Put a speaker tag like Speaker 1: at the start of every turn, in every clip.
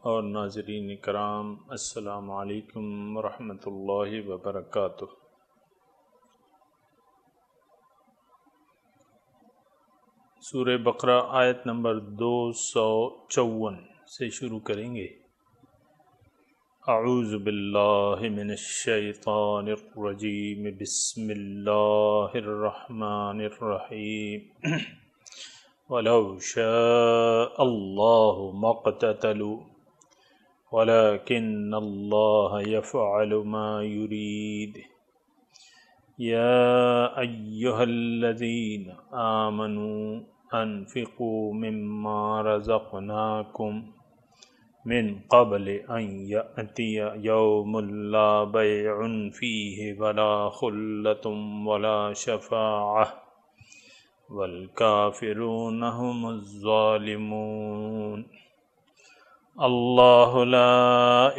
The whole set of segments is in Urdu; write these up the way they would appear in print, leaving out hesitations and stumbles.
Speaker 1: اور ناظرین کرام، السلام علیکم ورحمۃ اللہ وبرکاتہ۔ سورہ بقرہ آیت نمبر 254 سے شروع کریں گے۔ اعوذ باللہ من الشیطان الرجیم، بسم اللہ الرحمن الرحیم۔ وَلَوْ شَاءَ اللَّهُ مَا اقْتَتَلُوا وَلَكِنَّ اللَّهَ يَفْعَلُ مَا يُرِيدُ۔ يَا أَيُّهَا الَّذِينَ آمَنُوا أَنفِقُوا مِمَّا رَزَقْنَاكُمْ مِن قَبْلِ أَن يَأْتِيَ يَوْمٌ لَا بَيْعٌ فِيهِ وَلَا خُلَّةٌ وَلَا شَفَاعَةٌ وَالْكَافِرُونَ هُمُ الظَّالِمُونَ۔ اللہ لا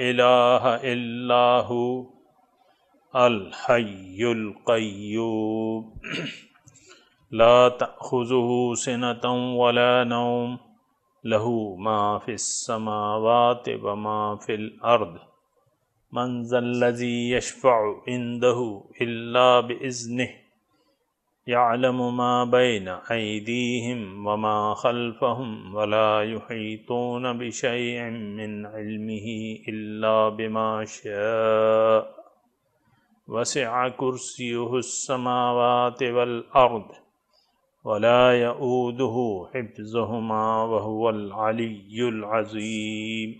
Speaker 1: الہ الا ہو الحی القیوم لا تأخذہ سنۃ ولا نوم لہ ما فی السماوات وما فی الارض من ذا الذی یشفع عندہ الا بإذنہ يعلم ما بين أيديهم وما خلفهم ولا يحيطون بشيء من علمه إلا بما شاء وسع كرسيه السماوات والأرض ولا يؤوده حفظهما وهو العلي العظيم۔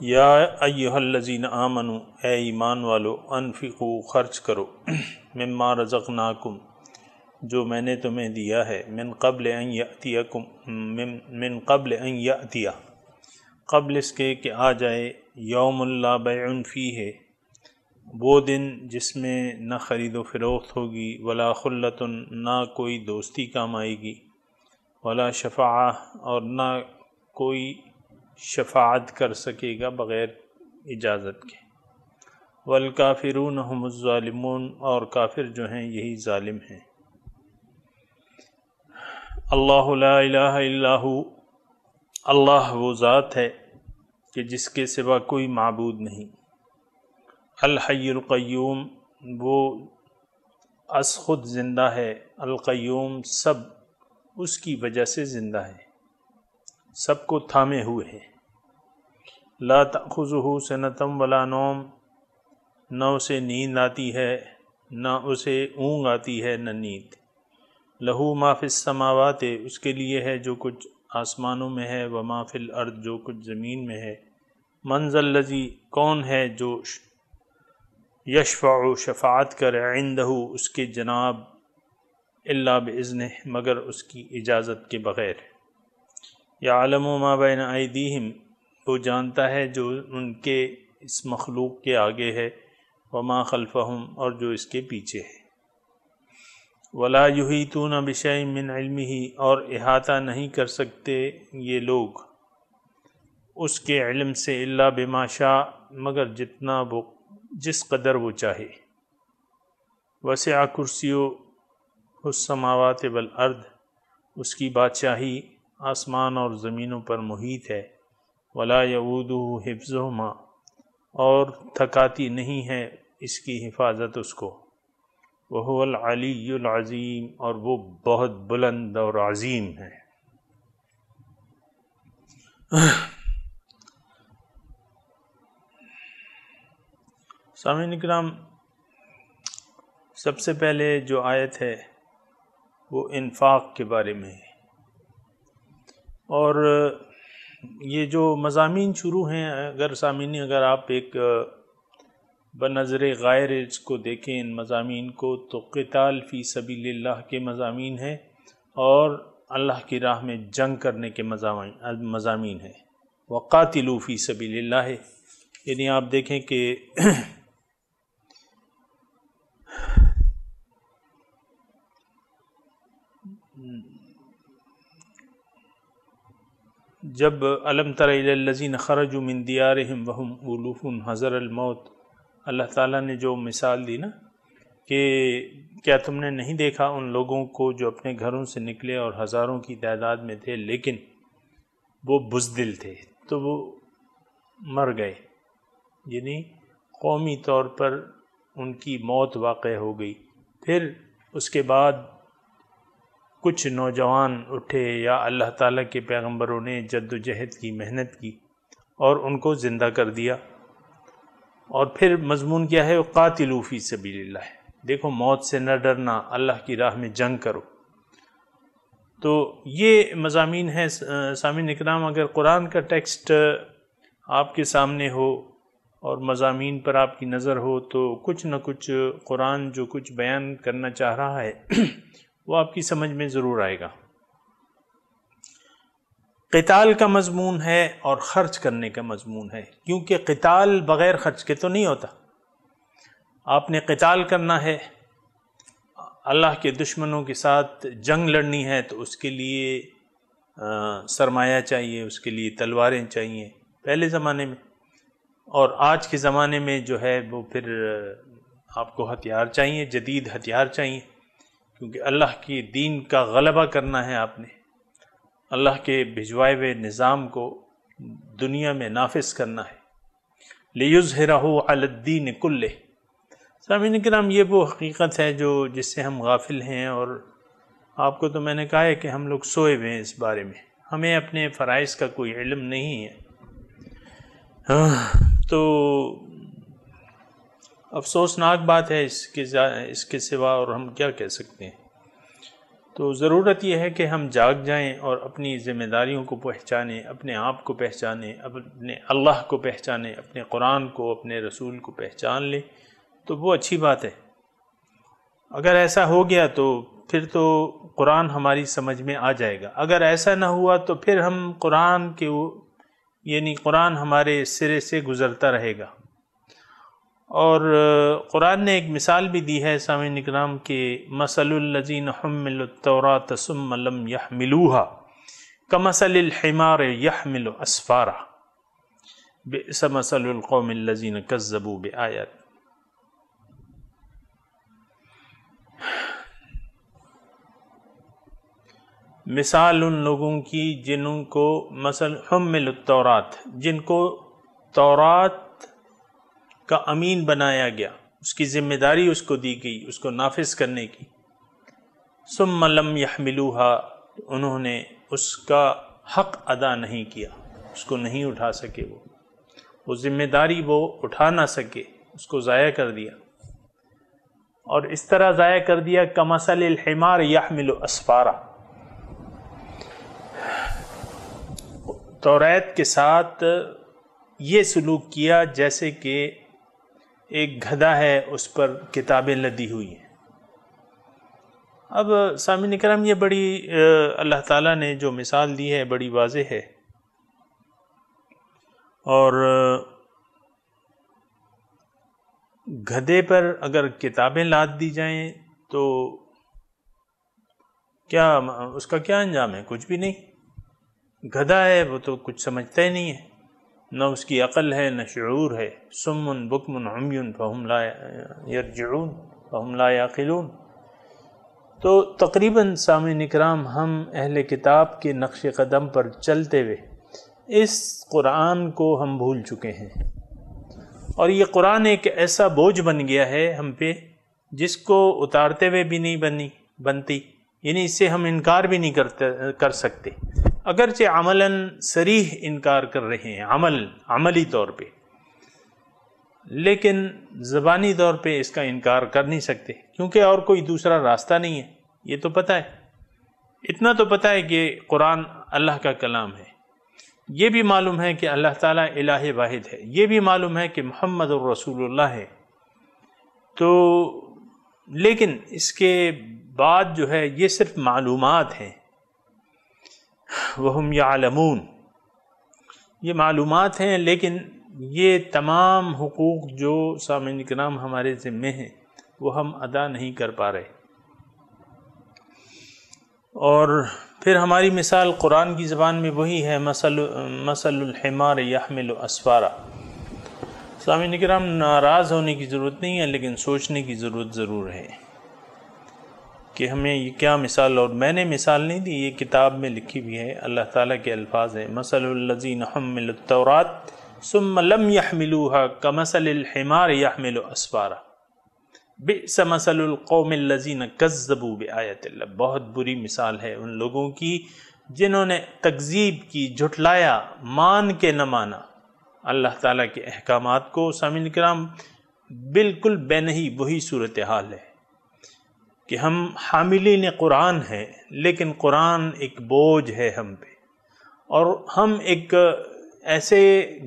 Speaker 1: یا ایہا الذین آمنوا، اے ایمان والو، انفقوا خرچ کرو، مما رزقناکم جو میں نے تمہیں دیا ہے، من قبل ان یأتیا قبل اس کے کہ آ جائے، یوم لا بیع فیہ وہ دن جس میں نہ خرید و فروخت ہوگی، ولا خلۃ نہ کوئی دوستی کام آئے گی، ولا شفاعہ اور نہ کوئی شفاعت کر سکے گا بغیر اجازت کے، والکافرون هم الظالمون اور کافر جو ہیں یہی ظالم ہیں۔ اللہ لا الہ الا ہو، اللہ وہ ذات ہے کہ جس کے سوا کوئی معبود نہیں، الحی القیوم وہ از خود زندہ ہے، القیوم سب اس کی وجہ سے زندہ ہے، سب کو تھامے ہوئے ہے۔ لا تأخذہ سنۃ ولا نوم نہ اسے نیند آتی ہے نہ اسے اونگ آتی ہے نہ نیند، لہو ما فی السماوات اس کے لیے ہے جو کچھ آسمانوں میں ہے، وما فی الارض جو کچھ زمین میں ہے، من ذا الذی کون ہے جو یشفع شفاعت کرے، عندہ اس کے جناب، الا باذنہ مگر اس کی اجازت کے بغیر، یعلم ما بین ایدیہم وہ جانتا ہے جو ان کے اس مخلوق کے آگے ہے، وما خلفہم اور جو اس کے پیچھے ہے، ولا یحیطون بشیء من علمہ اور احاطہ نہیں کر سکتے یہ لوگ اس کے علم سے، الا بما شاء مگر جتنا وہ جس قدر وہ چاہے، وسع کرسیہ السماوات والارض اس کی بادشاہی آسمان اور زمینوں پر محیط ہے، ولا یعودہ حفظہما اور تھکاتی نہیں ہے اس کی حفاظت اس کو، وہو العلی العظیم اور وہ بہت بلند اور عظیم ہے۔ سامعین اکرام، سب سے پہلے جو آیت ہے وہ انفاق کے بارے میں ہے، اور یہ جو مضامین شروع ہیں، اگر آپ ایک بنظر غائر اس کو دیکھیں ان مضامین کو، تو قتال فی سبیل اللہ کے مضامین ہیں اور اللہ کی راہ میں جنگ کرنے کے مضامین ہیں، وقاتلوا فی سبیل اللہ یعنی آپ دیکھیں کہ جب الم تر الی الذین خرجوا من دیارہم وہم الوف حذر الموت، اللہ تعالیٰ نے جو مثال دی نا کہ کیا تم نے نہیں دیکھا ان لوگوں کو جو اپنے گھروں سے نکلے اور ہزاروں کی تعداد میں تھے لیکن وہ بزدل تھے تو وہ مر گئے، یعنی قومی طور پر ان کی موت واقع ہو گئی۔ پھر اس کے بعد کچھ نوجوان اٹھے یا اللہ تعالیٰ کے پیغمبروں نے جد و جہد کی، محنت کی اور ان کو زندہ کر دیا۔ اور پھر مضمون کیا ہے؟ قاتلوا فی سبیل اللہ، دیکھو موت سے نہ ڈرنا، اللہ کی راہ میں جنگ کرو۔ تو یہ مضامین ہیں سامعین اکرام۔ اگر قرآن کا ٹیکسٹ آپ کے سامنے ہو اور مضامین پر آپ کی نظر ہو تو کچھ نہ کچھ قرآن جو کچھ بیان کرنا چاہ رہا ہے وہ آپ کی سمجھ میں ضرور آئے گا۔ قتال کا مضمون ہے اور خرچ کرنے کا مضمون ہے، کیونکہ قتال بغیر خرچ کے تو نہیں ہوتا۔ آپ نے قتال کرنا ہے، اللہ کے دشمنوں کے ساتھ جنگ لڑنی ہے تو اس کے لیے سرمایہ چاہیے، اس کے لیے تلواریں چاہیے پہلے زمانے میں، اور آج کے زمانے میں جو ہے وہ پھر آپ کو ہتھیار چاہیے، جدید ہتھیار چاہیے، کیونکہ اللہ کی دین کا غلبہ کرنا ہے، آپ نے اللہ کے بھجوائے ہوئے نظام کو دنیا میں نافذ کرنا ہے۔ لِيُظْهِرَهُ عَلَى الدِّينِ كُلِّهِ۔ سامعین کرام، یہ وہ حقیقت ہے جس سے ہم غافل ہیں، اور آپ کو تو میں نے کہا ہے کہ ہم لوگ سوئے ہوئے ہیں اس بارے میں، ہمیں اپنے فرائض کا کوئی علم نہیں ہے۔ تو افسوسناک بات ہے، اس کے سوا اور ہم کیا کہہ سکتے ہیں۔ تو ضرورت یہ ہے کہ ہم جاگ جائیں اور اپنی ذمہ داریوں کو پہچانیں، اپنے آپ کو پہچانیں، اپنے اللہ کو پہچانیں، اپنے قرآن کو، اپنے رسول کو پہچان لیں، تو وہ اچھی بات ہے۔ اگر ایسا ہو گیا تو پھر تو قرآن ہماری سمجھ میں آ جائے گا۔ اگر ایسا نہ ہوا تو پھر ہم قرآن کے یعنی قرآن ہمارے سرے سے گزرتا رہے گا۔ اور قرآن نے ایک مثال بھی دی ہے سامعین اکرام کہ مثل الذین حملوا التوراۃ ثم لم يحملوها كمثل الحمار يحمل اسفارا بئس مثل القوم الذین كذبوا بآیات۔ مثال ان لوگوں کی جنہوں کو مثل حمل التورات، جن کو تورات کا امین بنایا گیا، اس کی ذمہ داری اس کو دی گئی، اس کو نافذ کرنے کی، ثم لم يحملوها، انہوں نے اس کا حق ادا نہیں کیا، اس کو نہیں اٹھا سکے، وہ ذمہ داری وہ اٹھا نہ سکے، اس کو ضائع کر دیا۔ اور اس طرح ضائع کر دیا کمثل الحمار يحمل اسفارا، توریت کے ساتھ یہ سلوک کیا جیسے کہ ایک گدھا ہے، اس پر کتابیں لدی ہوئی ہیں۔ اب سامعین کرام، یہ بڑی اللہ تعالیٰ نے جو مثال دی ہے بڑی واضح ہے، اور گدھے پر اگر کتابیں لاد دی جائیں تو کیا اس کا کیا انجام ہے؟ کچھ بھی نہیں۔ گدھا ہے، وہ تو کچھ سمجھتا ہی نہیں ہے، نہ اس کی عقل ہے نہ شعور ہے۔ صم بکم عمی فہم لا یرجعون فہم لا یعقلون۔ تو تقریباً سامعین اکرام، ہم اہل کتاب کے نقش قدم پر چلتے ہوئے اس قرآن کو ہم بھول چکے ہیں، اور یہ قرآن ایک ایسا بوجھ بن گیا ہے ہم پہ جس کو اتارتے ہوئے بھی نہیں بنتی، یعنی اس سے ہم انکار بھی نہیں کر سکتے، اگرچہ عملاً صریح انکار کر رہے ہیں، عملی طور پہ، لیکن زبانی طور پہ اس کا انکار کر نہیں سکتے، کیونکہ اور کوئی دوسرا راستہ نہیں ہے۔ یہ تو پتہ ہے، اتنا تو پتہ ہے کہ قرآن اللہ کا کلام ہے، یہ بھی معلوم ہے کہ اللہ تعالیٰ الہ واحد ہے، یہ بھی معلوم ہے کہ محمد الرسول اللہ ہے، تو لیکن اس کے بعد جو ہے یہ صرف معلومات ہیں، وَهُمْ يَعْلَمُونَ، یہ معلومات ہیں، لیکن یہ تمام حقوق جو سامعین کرام ہمارے ذمے ہیں وہ ہم ادا نہیں کر پا رہے۔ اور پھر ہماری مثال قرآن کی زبان میں وہی ہے، مثل الحمار يحمل اسفارا۔ سامعین کرام، ناراض ہونے کی ضرورت نہیں ہے، لیکن سوچنے کی ضرورت ضرور ہے کہ ہمیں یہ کیا مثال، اور میں نے مثال نہیں دی، یہ کتاب میں لکھی ہوئی ہے، اللہ تعالیٰ کے الفاظ ہیں، مثل الذین حملوا التوراۃ ثم لم يحملوها كمثل الحمار يحمل اسفارا بئس مثل القوم الذین کذبوا بآیات اللہ۔ بہت بری مثال ہے ان لوگوں کی جنہوں نے تکذیب کی، جھٹلایا، مان کے نہ مانا اللہ تعالیٰ کے احکامات کو۔ سامعین کرام، بالکل بے نہیں وہی صورتحال ہے کہ ہم حاملین قرآن ہیں، لیکن قرآن ایک بوجھ ہے ہم پہ، اور ہم ایک ایسے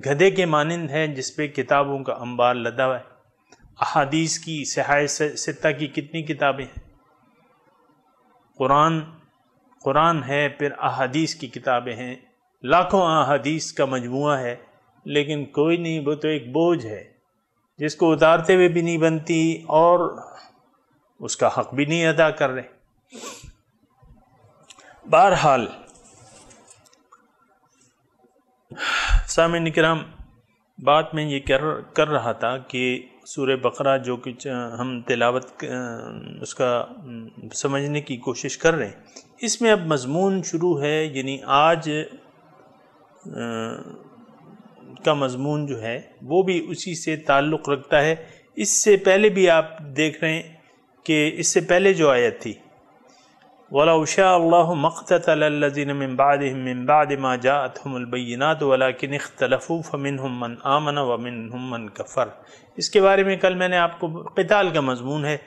Speaker 1: گدھے کے مانند ہیں جس پہ کتابوں کا انبار لدا ہوا ہے۔ احادیث کی صحاح ستہ کی کتنی کتابیں ہیں؟ قرآن ہے، پھر احادیث کی کتابیں ہیں، لاکھوں احادیث کا مجموعہ ہے، لیکن کوئی نہیں، وہ تو ایک بوجھ ہے جس کو اتارتے ہوئے بھی نہیں بنتی اور اس کا حق بھی نہیں ادا کر رہے۔ بہرحال سامعین کرام، بات میں یہ کر رہا تھا کہ سورہ بقرہ جو کچھ ہم تلاوت اس کا سمجھنے کی کوشش کر رہے ہیں، اس میں اب مضمون شروع ہے، یعنی آج کا مضمون جو ہے وہ بھی اسی سے تعلق رکھتا ہے۔ اس سے پہلے بھی آپ دیکھ رہے ہیں کہ اس سے پہلے جو آیت تھی، وَلَوْ شَاءَ اللَّهُ مَا اقْتَتَلَ الَّذِينَ مِن بَعْدِهِم مِّن بَعْدِ مَا جَاءَتْهُمُ الْبَيِّنَاتُ وَلَٰكِنِ اخْتَلَفُوا فَمِنْهُم مَّنْ آمَنَ وَمِنْهُم مَّنْ كَفَرَ۔ اس کے بارے میں کل میں نے آپ کو قتال کا مضمون ہے،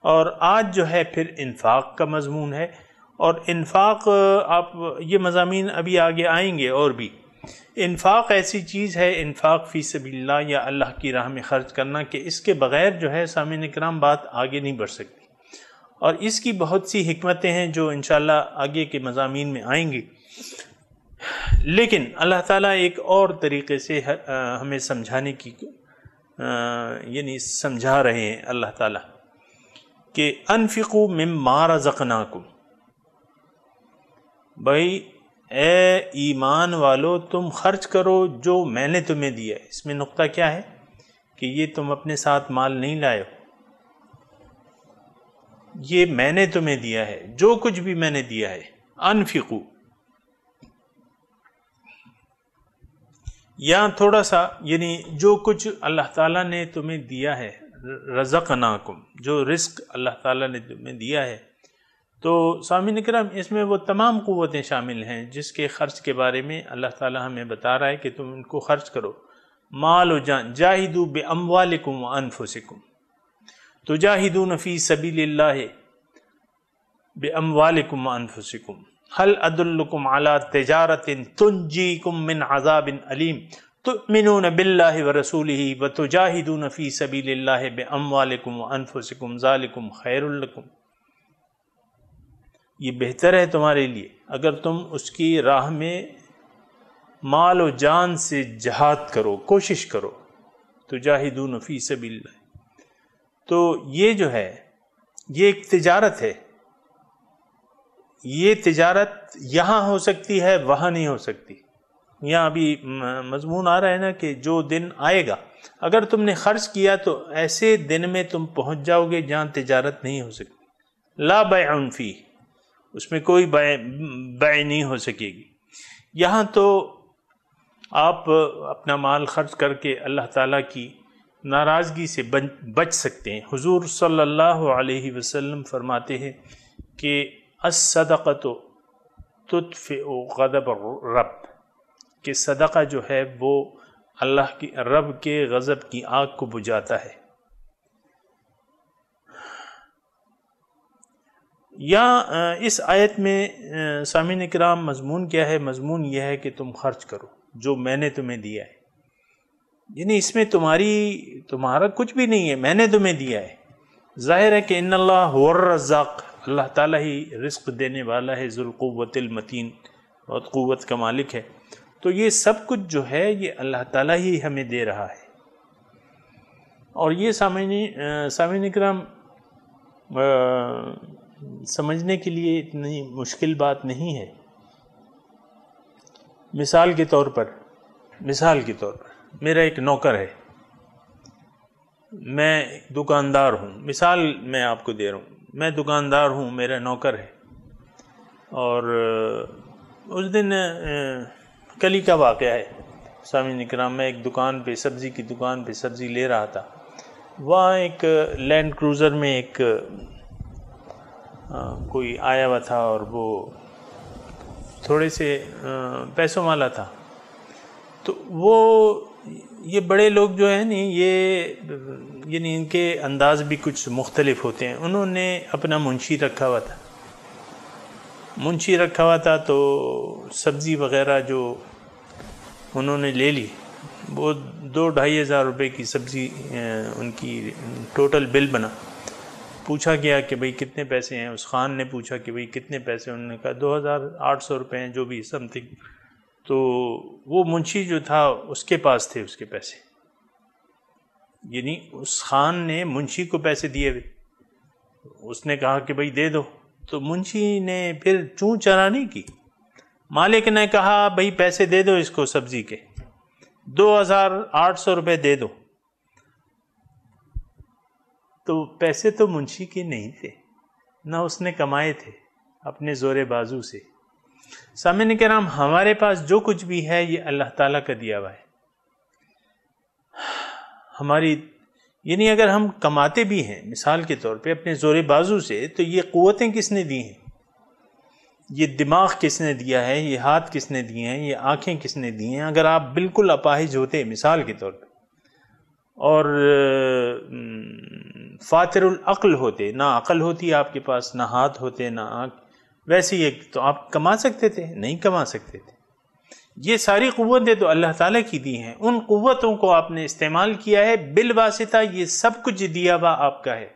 Speaker 1: اور آج جو ہے پھر انفاق کا مضمون ہے، اور انفاق آپ یہ مضامین ابھی آگے آئیں گے، اور بھی انفاق ایسی چیز ہے، انفاق فی سبیل اللہ یا اللہ کی راہ میں خرچ کرنا، کہ اس کے بغیر جو ہے سامعین کرام بات آگے نہیں بڑھ سکتی، اور اس کی بہت سی حکمتیں ہیں جو انشاءاللہ آگے کے مضامین میں آئیں گی۔ لیکن اللہ تعالیٰ ایک اور طریقے سے ہمیں سمجھانے کی یعنی سمجھا رہے ہیں اللہ تعالیٰ کہ انفقوا مما رزقناکم، بھائی اے ایمان والو تم خرچ کرو جو میں نے تمہیں دیا ہے۔ اس میں نقطہ کیا ہے کہ یہ تم اپنے ساتھ مال نہیں لائے ہو، یہ میں نے تمہیں دیا ہے، جو کچھ بھی میں نے دیا ہے۔ انفقو، یہاں تھوڑا سا یعنی جو کچھ اللہ تعالیٰ نے تمہیں دیا ہے، رزقناکم، جو رزق اللہ تعالیٰ نے تمہیں دیا ہے، تو سامعین کرام اس میں وہ تمام قوتیں شامل ہیں جس کے خرچ کے بارے میں اللہ تعالیٰ ہمیں بتا رہا ہے کہ تم ان کو خرچ کرو، مال و جان، جاہدوا باموالکم وانفسکم، تجاہدون فی سبیل اللہ باموالکم وانفسکم، هل ادلکم علی تجارۃ تنجیکم من عذاب علیم تؤمنون باللہ ورسولہ وتجاہدون فی سبیل اللہ باموالکم وانفسکم ذالکم خیر لکم، یہ بہتر ہے تمہارے لیے اگر تم اس کی راہ میں مال و جان سے جہاد کرو، کوشش کرو، تجاہدون فی سبیل اللہ۔ تو یہ جو ہے یہ ایک تجارت ہے، یہ تجارت یہاں ہو سکتی ہے، وہاں نہیں ہو سکتی۔ یہاں ابھی مضمون آ رہا ہے نا کہ جو دن آئے گا اگر تم نے خرچ کیا تو ایسے دن میں تم پہنچ جاؤ گے جہاں تجارت نہیں ہو سکتی، لا بیع فیہ، اس میں کوئی بیع نہیں ہو سکے گی۔ یہاں تو آپ اپنا مال خرچ کر کے اللہ تعالیٰ کی ناراضگی سے بچ سکتے ہیں۔ حضور صلی اللہ علیہ وسلم فرماتے ہیں کہ الصدقۃ تطفئ غضب الرب، کہ صدقہ جو ہے وہ اللہ کی رب کے غضب کی آگ کو بجھاتا ہے۔ یا اس آیت میں سامعین کرام مضمون کیا ہے؟ مضمون یہ ہے کہ تم خرچ کرو جو میں نے تمہیں دیا ہے، یعنی اس میں تمہارا کچھ بھی نہیں ہے، میں نے تمہیں دیا ہے۔ ظاہر ہے کہ ان اللہ هو الرزاق، اللہ تعالیٰ ہی رزق دینے والا ہے، ذو القوت المتین، بہت قوت کا مالک ہے۔ تو یہ سب کچھ جو ہے یہ اللہ تعالیٰ ہی ہمیں دے رہا ہے، اور یہ سامعین کرام سمجھنے کے لیے اتنی مشکل بات نہیں ہے۔ مثال کے طور پر میرا ایک نوکر ہے، میں دکاندار ہوں، مثال میں آپ کو دے رہا ہوں، میں دکاندار ہوں، میرا نوکر ہے، اور اس دن کل ہی کا واقعہ ہے سامعین اکرام، میں ایک دکان پہ، سبزی کی دکان پہ سبزی لے رہا تھا، وہاں ایک لینڈ کروزر میں ایک کوئی آیا ہوا تھا، اور وہ تھوڑے سے پیسوں والا تھا، تو وہ یہ بڑے لوگ جو ہیں نہیں، یہ یعنی ان کے انداز بھی کچھ مختلف ہوتے ہیں، انہوں نے اپنا منشی رکھا ہوا تھا، تو سبزی وغیرہ جو انہوں نے لے لی، وہ 2-2,500 روپے کی سبزی ان کی ٹوٹل بل بنا۔ پوچھا گیا کہ بھئی کتنے پیسے ہیں، اس خان نے پوچھا کہ بھئی کتنے پیسے، انہوں نے کہا 2,800 روپے ہیں، جو بھی سم تھنگ۔ تو وہ منشی جو تھا اس کے پاس تھے اس کے پیسے، یعنی اس خان نے منشی کو پیسے دیے ہوئے، اس نے کہا کہ بھئی دے دو، تو منشی نے پھر چوں چرا نہیں کی، مالک نے کہا بھئی پیسے دے دو اس کو سبزی کے، 2,800 روپے دے دو، تو پیسے تو منشی کے نہیں تھے، نہ اس نے کمائے تھے اپنے زور بازو سے۔ سامعین کرام، ہمارے پاس جو کچھ بھی ہے یہ اللہ تعالیٰ کا دیا ہوا ہے، ہماری یعنی اگر ہم کماتے بھی ہیں مثال کے طور پہ اپنے زور بازو سے، تو یہ قوتیں کس نے دی ہیں، یہ دماغ کس نے دیا ہے، یہ ہاتھ کس نے دیے ہیں، یہ آنکھیں کس نے دی ہیں؟ اگر آپ بالکل اپاہج ہوتے مثال کے طور پہ اور فاتر العقل ہوتے، نہ عقل ہوتی آپ کے پاس، نہ ہاتھ ہوتے، نہ آنکھ، ویسے ہی تو آپ کما سکتے تھے؟ نہیں کما سکتے تھے۔ یہ ساری قوتیں تو اللہ تعالیٰ کی دی ہیں، ان قوتوں کو آپ نے استعمال کیا ہے، بالواسطہ یہ سب کچھ دیا ہوا آپ کا ہے،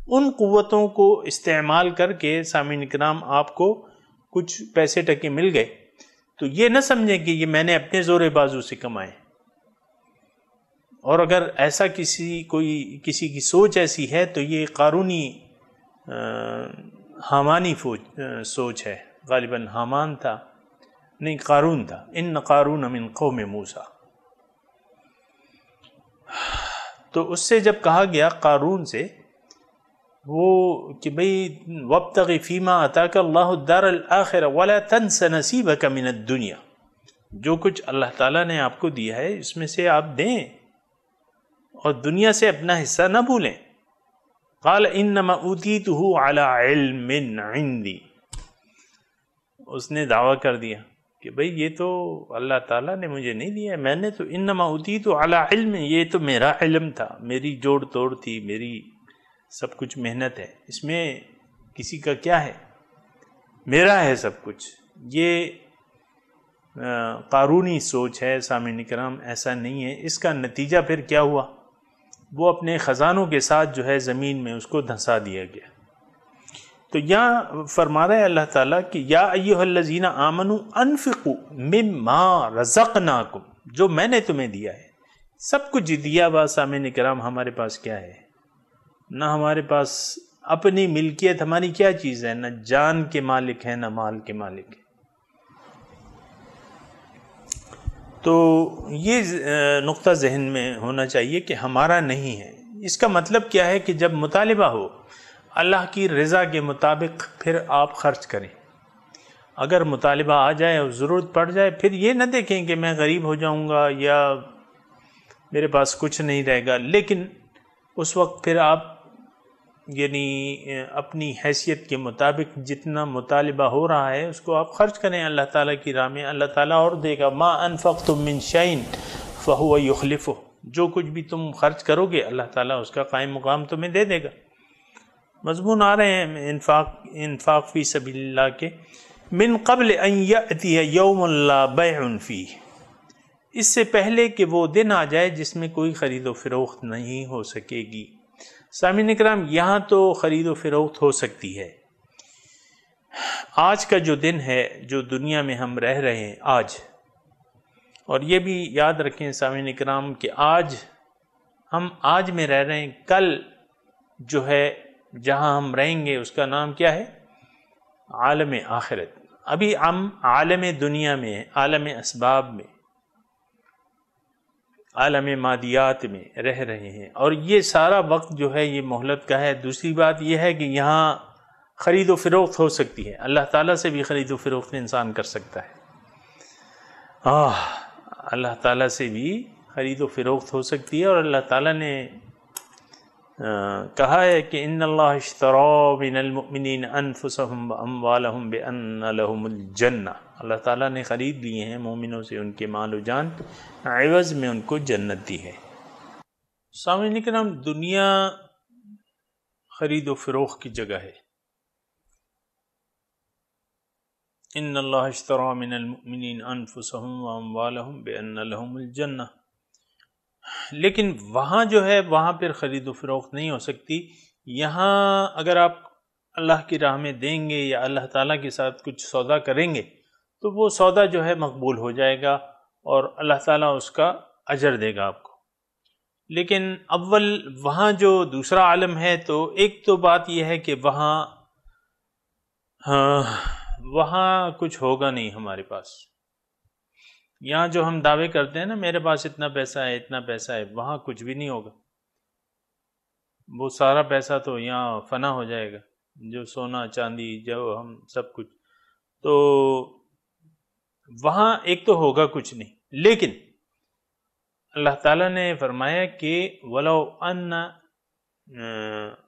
Speaker 1: ان قوتوں کو استعمال کر کے سامعین کرام آپ کو کچھ پیسے ٹکے مل گئے، تو یہ نہ سمجھیں کہ یہ میں نے اپنے زور بازو سے کمائے۔ اور اگر ایسا کسی کی سوچ ایسی ہے تو یہ قارونی حامانی سوچ ہے، غالباً حامان تھا، نہیں قارون تھا، ان قارون من قوم موسیٰ۔ تو اس سے جب کہا گیا قارون سے وہ کہ بھئی وابتغ فیما آتاک اللہ الدار الآخرہ ولا تنس نصیبک من الدنیا، جو کچھ اللہ تعالیٰ نے آپ کو دیا ہے اس میں سے آپ دیں اور دنیا سے اپنا حصہ نہ بھولیں۔ قال انما اوتیتہ علی علم عندی، اس نے دعویٰ کر دیا کہ بھئی یہ تو اللہ تعالیٰ نے مجھے نہیں دیا، میں نے تو انما اوتیتہ علی علم، یہ تو میرا علم تھا، میری جوڑ توڑ تھی، میری سب کچھ محنت ہے، اس میں کسی کا کیا ہے، میرا ہے سب کچھ۔ یہ قارونی سوچ ہے سامعین کرام، ایسا نہیں ہے۔ اس کا نتیجہ پھر کیا ہوا، وہ اپنے خزانوں کے ساتھ جو ہے زمین میں اس کو دھنسا دیا گیا۔ تو یہاں فرما رہا ہے اللہ تعالیٰ کہ یا ایھا الذین آمنوا انفقوا مما رزقناکم، جو میں نے تمہیں دیا ہے، سب کچھ دیا ہوا سامعین کرام، ہمارے پاس کیا ہے؟ نہ ہمارے پاس اپنی ملکیت، ہماری کیا چیز ہے؟ نہ جان کے مالک ہے، نہ مال کے مالک ہے۔ تو یہ نقطہ ذہن میں ہونا چاہیے کہ ہمارا نہیں ہے۔ اس کا مطلب کیا ہے کہ جب مطالبہ ہو اللہ کی رضا کے مطابق پھر آپ خرچ کریں۔ اگر مطالبہ آ جائے اور ضرورت پڑ جائے، پھر یہ نہ دیکھیں کہ میں غریب ہو جاؤں گا یا میرے پاس کچھ نہیں رہے گا، لیکن اس وقت پھر آپ یعنی اپنی حیثیت کے مطابق جتنا مطالبہ ہو رہا ہے اس کو آپ خرچ کریں اللہ تعالیٰ کی راہ میں، اللہ تعالیٰ اور دے گا۔ ما انفقتم من شیء فہو یخلفہ، جو کچھ بھی تم خرچ کرو گے اللہ تعالیٰ اس کا قائم مقام تمہیں دے دے گا۔ مضمون آ رہے ہیں انفاق فی سبیل اللہ کے، من قبل ان یأتی یوم لا بیع فیہ، اس سے پہلے کہ وہ دن آ جائے جس میں کوئی خرید و فروخت نہیں ہو سکے گی۔ سامعین اکرام، یہاں تو خرید و فروخت ہو سکتی ہے۔ آج کا جو دن ہے، جو دنیا میں ہم رہ رہے ہیں آج، اور یہ بھی یاد رکھیں سامعین اکرام کہ ہم آج میں رہ رہے ہیں، کل جو ہے جہاں ہم رہیں گے اس کا نام کیا ہے؟ عالم آخرت۔ ابھی ہم عالم دنیا میں ہیں، عالم اسباب میں۔ عالم مادیات میں رہ رہے ہیں، اور یہ سارا وقت جو ہے یہ مہلت کا ہے۔ دوسری بات یہ ہے کہ یہاں خرید و فروخت ہو سکتی ہے، اللہ تعالیٰ سے بھی خرید و فروخت انسان کر سکتا ہے۔ اللہ تعالیٰ سے بھی خرید و فروخت ہو سکتی ہے، اور اللہ تعالیٰ نے کہا ہے کہ ان اللہ اشتری من المؤمنین انفسهم واموالهم بان لهم الجنہ، اللہ تعالیٰ نے خرید لیے ہیں مومنوں سے ان کے مال و جان، عوض میں ان کو جنت دی ہے۔ سامعین کرام، دنیا خرید و فروخت کی جگہ ہے۔ ان اللہ اشتری من المؤمنین انفسهم واموالهم بان لهم الجنہ، لیکن وہاں جو ہے وہاں پھر خرید و فروخت نہیں ہو سکتی۔ یہاں اگر آپ اللہ کی راہ میں دیں گے یا اللہ تعالیٰ کے ساتھ کچھ سودا کریں گے تو وہ سودا جو ہے مقبول ہو جائے گا اور اللہ تعالیٰ اس کا اجر دے گا آپ کو۔ لیکن اول وہاں جو دوسرا عالم ہے تو ایک تو بات یہ ہے کہ وہاں کچھ ہوگا نہیں ہمارے پاس۔ یہاں جو ہم دعوے کرتے ہیں نا میرے پاس اتنا پیسہ ہے اتنا پیسہ ہے، وہاں کچھ بھی نہیں ہوگا، وہ سارا پیسہ تو یہاں فنا ہو جائے گا، جو سونا چاندی جو ہم سب کچھ، تو وہاں ایک تو ہوگا کچھ نہیں۔ لیکن اللہ تعالیٰ نے فرمایا کہ وَلَوْ أَنَّ،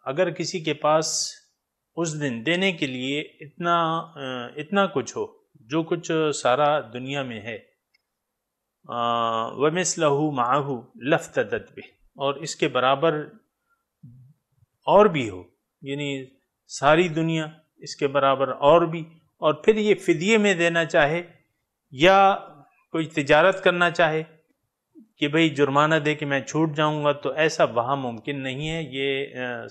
Speaker 1: اگر کسی کے پاس اس دن دینے کے لیے اتنا کچھ ہو، جو کچھ سارا دنیا میں ہے، وَمِثْلَهُ مَعَهُ لَافْتَدَتْ بِهِ، اور اس کے برابر اور بھی ہو، یعنی ساری دنیا اس کے برابر اور بھی، اور پھر یہ فدیے میں دینا چاہے یا کوئی تجارت کرنا چاہے کہ بھئی جرمانہ دے کہ میں چھوٹ جاؤں گا، تو ایسا وہاں ممکن نہیں ہے۔ یہ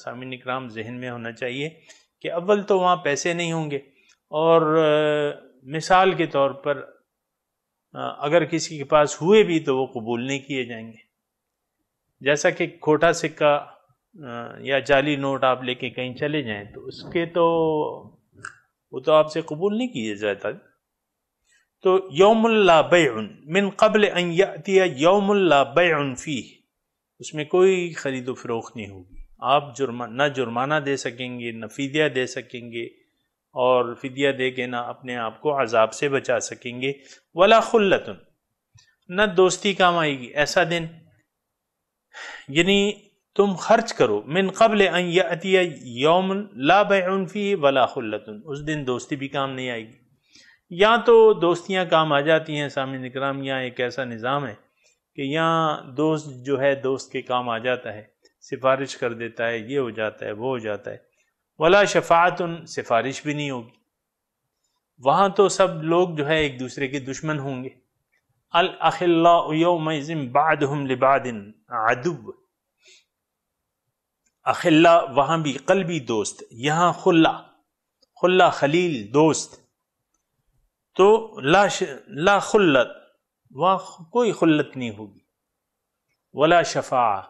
Speaker 1: سامعین اکرام ذہن میں ہونا چاہیے کہ اول تو وہاں پیسے نہیں ہوں گے، اور مثال کے طور پر اگر کسی کے پاس ہوئے بھی تو وہ قبول نہیں کیے جائیں گے۔ جیسا کہ کھوٹا سکہ یا جعلی نوٹ آپ لے کے کہیں چلے جائیں تو اس کے تو وہ تو آپ سے قبول نہیں کیے جاتا۔ تو یوم لا بیع من قبل ان یأتی یوم لا بیع فیہ، اس میں کوئی خرید و فروخت نہیں ہوگی۔ آپ نہ جرمانہ دے سکیں گے، نہ فدیہ دے سکیں گے، اور فدیہ دے کے نہ اپنے آپ کو عذاب سے بچا سکیں گے۔ ولا خلۃ، نہ دوستی کام آئے گی ایسا دن، یعنی تم خرچ کرو من قبل ان یأتی یوم لا بیع فیہ ولا خلۃ، اس دن دوستی بھی کام نہیں آئے گی۔ یہاں تو دوستیاں کام آ جاتی ہیں سامعین اکرام، یہاں ایک ایسا نظام ہے کہ یہاں دوست جو ہے دوست کے کام آ جاتا ہے، سفارش کر دیتا ہے، یہ ہو جاتا ہے وہ ہو جاتا ہے۔ ولا شفاعت، سفارش بھی نہیں ہوگی، وہاں تو سب لوگ جو ہے ایک دوسرے کے دشمن ہوں گے۔ الاخلاء یومئذ بعضهم لبعض عدو، اخلاء وہاں بھی قلبی دوست، یہاں خلا خلیل دوست، تو لا خلت، وہاں کوئی خلت نہیں ہوگی۔ ولا شفاعہ،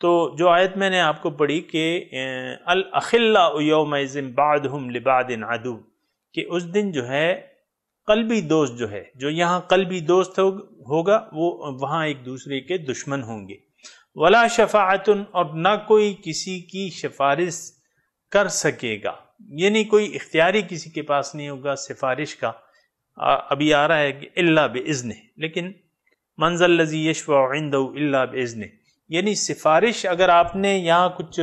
Speaker 1: تو جو آیت میں نے آپ کو پڑھی کہ الاخلاء یومئذ بعضهم لبعض عدو، کہ اس دن جو ہے قلبی دوست جو ہے، جو یہاں قلبی دوست ہوگا وہ وہاں ایک دوسرے کے دشمن ہوں گے۔ ولا شفاعت، اور نہ کوئی کسی کی سفارش کر سکے گا، یعنی کوئی اختیاری کسی کے پاس نہیں ہوگا سفارش کا۔ ابھی آ رہا ہے کہ الا باذنہ، لیکن من ذا الذی یشفع عندہ الا باذنہ، یعنی سفارش اگر آپ نے یہاں کچھ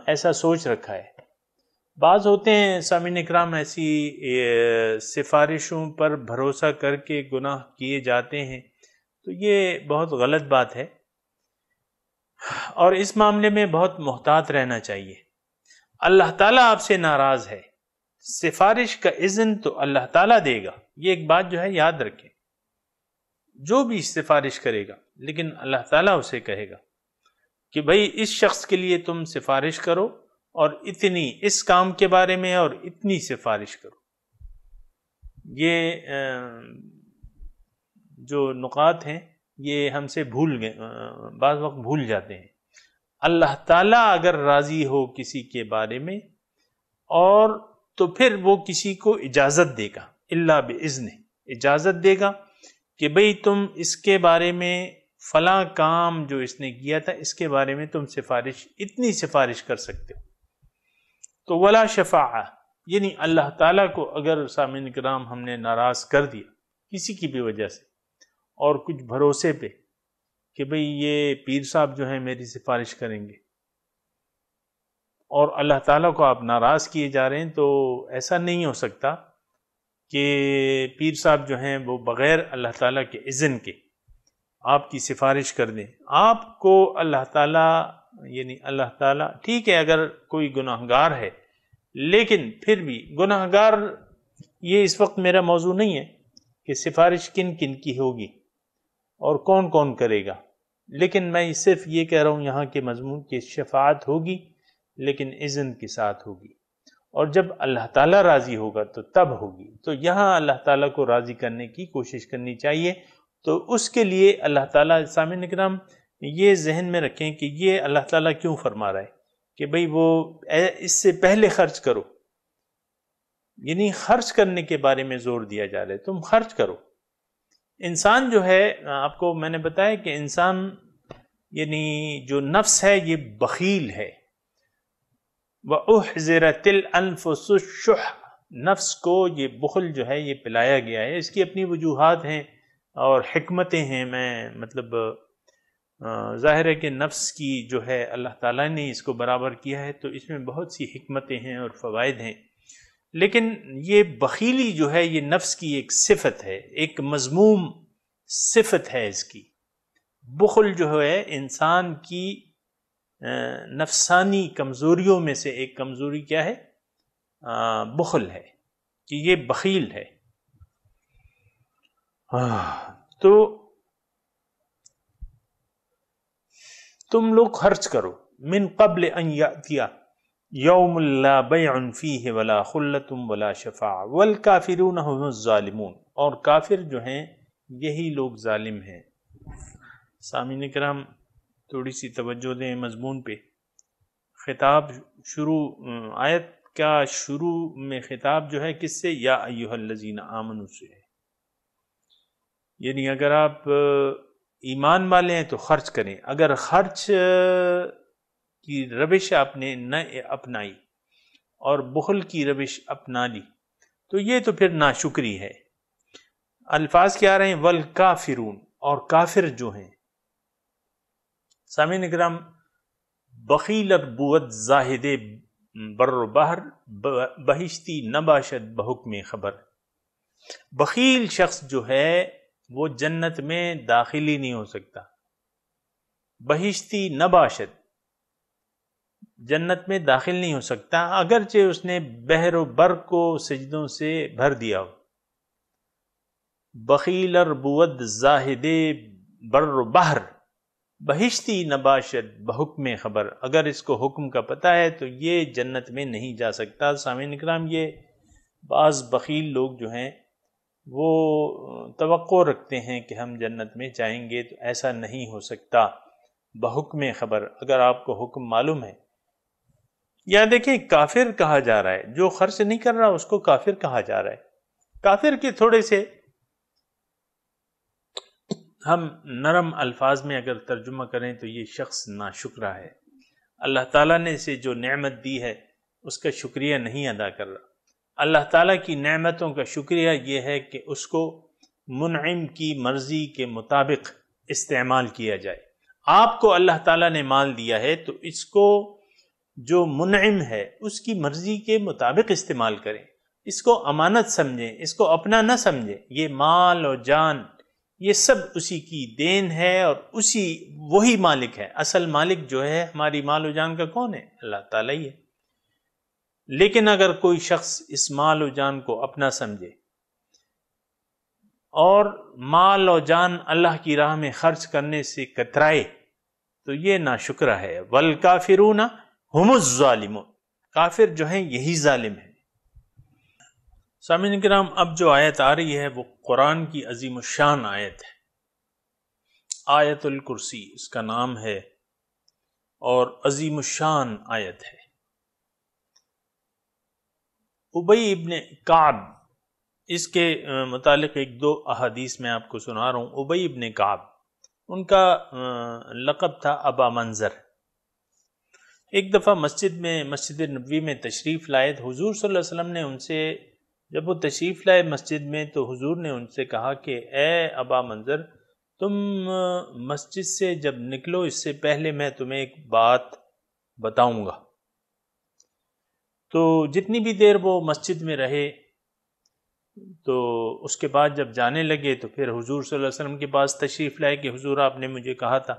Speaker 1: ایسا سوچ رکھا ہے، بعض ہوتے ہیں سامعین اکرام ایسی سفارشوں پر بھروسہ کر کے گناہ کیے جاتے ہیں، تو یہ بہت غلط بات ہے، اور اس معاملے میں بہت محتاط رہنا چاہیے۔ اللہ تعالیٰ آپ سے ناراض ہے، سفارش کا اذن تو اللہ تعالیٰ دے گا، یہ ایک بات جو ہے یاد رکھیں، جو بھی سفارش کرے گا لیکن اللہ تعالیٰ اسے کہے گا کہ بھئی اس شخص کے لیے تم سفارش کرو، اور اتنی اس کام کے بارے میں اور اتنی سفارش کرو۔ یہ جو نقاط ہیں یہ ہم سے بعض وقت بھول جاتے ہیں۔ اللہ تعالیٰ اگر راضی ہو کسی کے بارے میں، اور تو پھر وہ کسی کو اجازت دے گا، الا باذنہ، اجازت دے گا کہ بھئی تم اس کے بارے میں فلاں کام جو اس نے کیا تھا اس کے بارے میں تم اتنی سفارش کر سکتے ہو. تو ولا شفاعہ یعنی اللہ تعالیٰ کو اگر سامعین کرام ہم نے ناراض کر دیا کسی کی بھی وجہ سے اور کچھ بھروسے پہ کہ بھئی یہ پیر صاحب جو ہیں میری سفارش کریں گے اور اللہ تعالیٰ کو آپ ناراض کیے جا رہے ہیں، تو ایسا نہیں ہو سکتا کہ پیر صاحب جو ہیں وہ بغیر اللہ تعالیٰ کے اذن کے آپ کی سفارش کر دیں. آپ کو اللہ تعالیٰ یعنی اللہ تعالیٰ ٹھیک ہے اگر کوئی گناہگار ہے، لیکن پھر بھی گناہگار یہ اس وقت میرا موضوع نہیں ہے کہ سفارش کن کن کی ہوگی اور کون کون کرے گا، لیکن میں صرف یہ کہہ رہا ہوں یہاں کے مضمون کی شفاعت ہوگی لیکن اذن کے ساتھ ہوگی، اور جب اللہ تعالیٰ راضی ہوگا تو تب ہوگی. تو یہاں اللہ تعالیٰ کو راضی کرنے کی کوشش کرنی چاہیے. تو اس کے لیے اللہ تعالیٰ سامعین کرام یہ ذہن میں رکھیں کہ یہ اللہ تعالیٰ کیوں فرما رہا ہے کہ بھئی وہ اس سے پہلے خرچ کرو، یعنی خرچ کرنے کے بارے میں زور دیا جا رہا ہے، تم خرچ کرو. انسان جو ہے آپ کو میں نے بتایا کہ انسان یعنی جو نفس ہے یہ بخیل ہے. وَأُحْزِرَتِ الْأَنفُسُ الشُّحَّ، نفس کو یہ بخل جو ہے یہ پلایا گیا ہے. اس کی اپنی وجوہات ہیں اور حکمتیں ہیں. مطلب ظاہر ہے کہ نفس کی جو ہے اللہ تعالیٰ نے اس کو برابر کیا ہے تو اس میں بہت سی حکمتیں ہیں اور فوائد ہیں، لیکن یہ بخیلی جو ہے یہ نفس کی ایک صفت ہے، ایک مذموم صفت ہے اس کی. بخل جو ہے انسان کی نفسانی کمزوریوں میں سے ایک کمزوری کیا ہے؟ بخل ہے، کہ یہ بخیل ہے. تو تم لوگ خرچ کرو من قبل ان یأتی یوم لا بیع فیہ ولا خلۃ ولا شفاعہ والکافرون هم الظالمون، اور کافر جو ہیں یہی لوگ ظالم ہیں. سامعین کرام تھوڑی سی توجہ دیں مضمون پہ. خطاب آیت کا شروع میں خطاب جو ہے کس سے؟ یا ایھا الذین آمنوا سے ہے. یعنی اگر آپ ایمان والے ہیں تو خرچ کریں. اگر خرچ کی روش آپ نے نہ اپنائی اور بخل کی روش اپنا لی تو یہ تو پھر ناشکری ہے. الفاظ کیا رہے ہیں؟ والکافرون، اور کافر جو ہیں. سامعین اکرام بخیل بود زاہد بر بحر بہشتی نباشد بحکم خبر. بخیل شخص جو ہے وہ جنت میں داخل ہی نہیں ہو سکتا. بہشتی نباشد، جنت میں داخل نہیں ہو سکتا اگرچہ اس نے بحر و بر کو سجدوں سے بھر دیا ہو. بخیل بود زاہد بر بحر بہشتی نباشد بحکم خبر، اگر اس کو حکم کا پتہ ہے تو یہ جنت میں نہیں جا سکتا. سامعین اکرام یہ بعض بخیل لوگ جو ہیں وہ توقع رکھتے ہیں کہ ہم جنت میں جائیں گے، تو ایسا نہیں ہو سکتا. بحکم خبر، اگر آپ کو حکم معلوم ہے. یا دیکھیں کافر کہا جا رہا ہے، جو خرچ نہیں کر رہا اس کو کافر کہا جا رہا ہے. کافر کے تھوڑے سے ہم نرم الفاظ میں اگر ترجمہ کریں تو یہ شخص ناشکرہ ہے. اللہ تعالیٰ نے اسے جو نعمت دی ہے اس کا شکریہ نہیں ادا کر رہا. اللہ تعالیٰ کی نعمتوں کا شکریہ یہ ہے کہ اس کو منعم کی مرضی کے مطابق استعمال کیا جائے. آپ کو اللہ تعالیٰ نے مال دیا ہے تو اس کو جو منعم ہے اس کی مرضی کے مطابق استعمال کریں. اس کو امانت سمجھیں، اس کو اپنا نہ سمجھیں. یہ مال اور جان یہ سب اسی کی دین ہے اور وہی مالک ہے. اصل مالک جو ہے ہماری مال و جان کا کون ہے؟ اللہ تعالیٰ ہی ہے. لیکن اگر کوئی شخص اس مال و جان کو اپنا سمجھے اور مال و جان اللہ کی راہ میں خرچ کرنے سے کترائے تو یہ ناشکرہ ہے. والکافرون هم الظالمون، کافر جو ہیں یہی ظالم ہیں. سامعین کرام اب جو آیت آ رہی ہے وہ قرآن کی عظیم الشان آیت ہے. آیت الکرسی اس کا نام ہے اور عظیم الشان آیت ہے. ابی ابن کعب اس کے متعلق ایک دو احادیث میں آپ کو سنا رہا ہوں۔ ابی ابن کعب، ان کا لقب تھا ابا منظر۔ ایک دفعہ مسجد نبوی میں تشریف لائے، حضور صلی اللہ علیہ وسلم نے ان سے، جب وہ تشریف لائے مسجد میں تو حضور نے ان سے کہا کہ اے ابا منظر، تم مسجد سے جب نکلو اس سے پہلے میں تمہیں ایک بات بتاؤں گا۔ تو جتنی بھی دیر وہ مسجد میں رہے تو اس کے بعد جب جانے لگے تو پھر حضور صلی اللہ علیہ وسلم کے پاس تشریف لائے کہ حضور آپ نے مجھے کہا تھا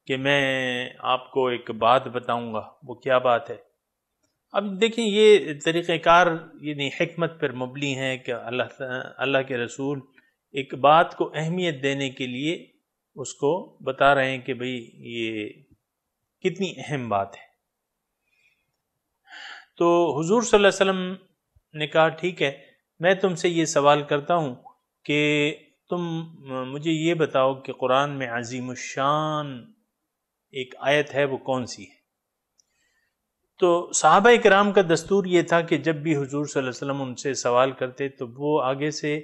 Speaker 1: کہ میں آپ کو ایک بات بتاؤں گا، وہ کیا بات ہے؟ اب دیکھیں یہ طریقہ کار یعنی حکمت پر مبنی ہے کہ اللہ کے رسول ایک بات کو اہمیت دینے کے لیے اس کو بتا رہے ہیں کہ بھئی یہ کتنی اہم بات ہے۔ تو حضور صلی اللہ علیہ وسلم نے کہا ٹھیک ہے، میں تم سے یہ سوال کرتا ہوں کہ تم مجھے یہ بتاؤ کہ قرآن میں عظیم الشان ایک آیت ہے، وہ کون سی ہے؟ تو صحابہ کرام کا دستور یہ تھا کہ جب بھی حضور صلی اللہ علیہ وسلم ان سے سوال کرتے تو وہ آگے سے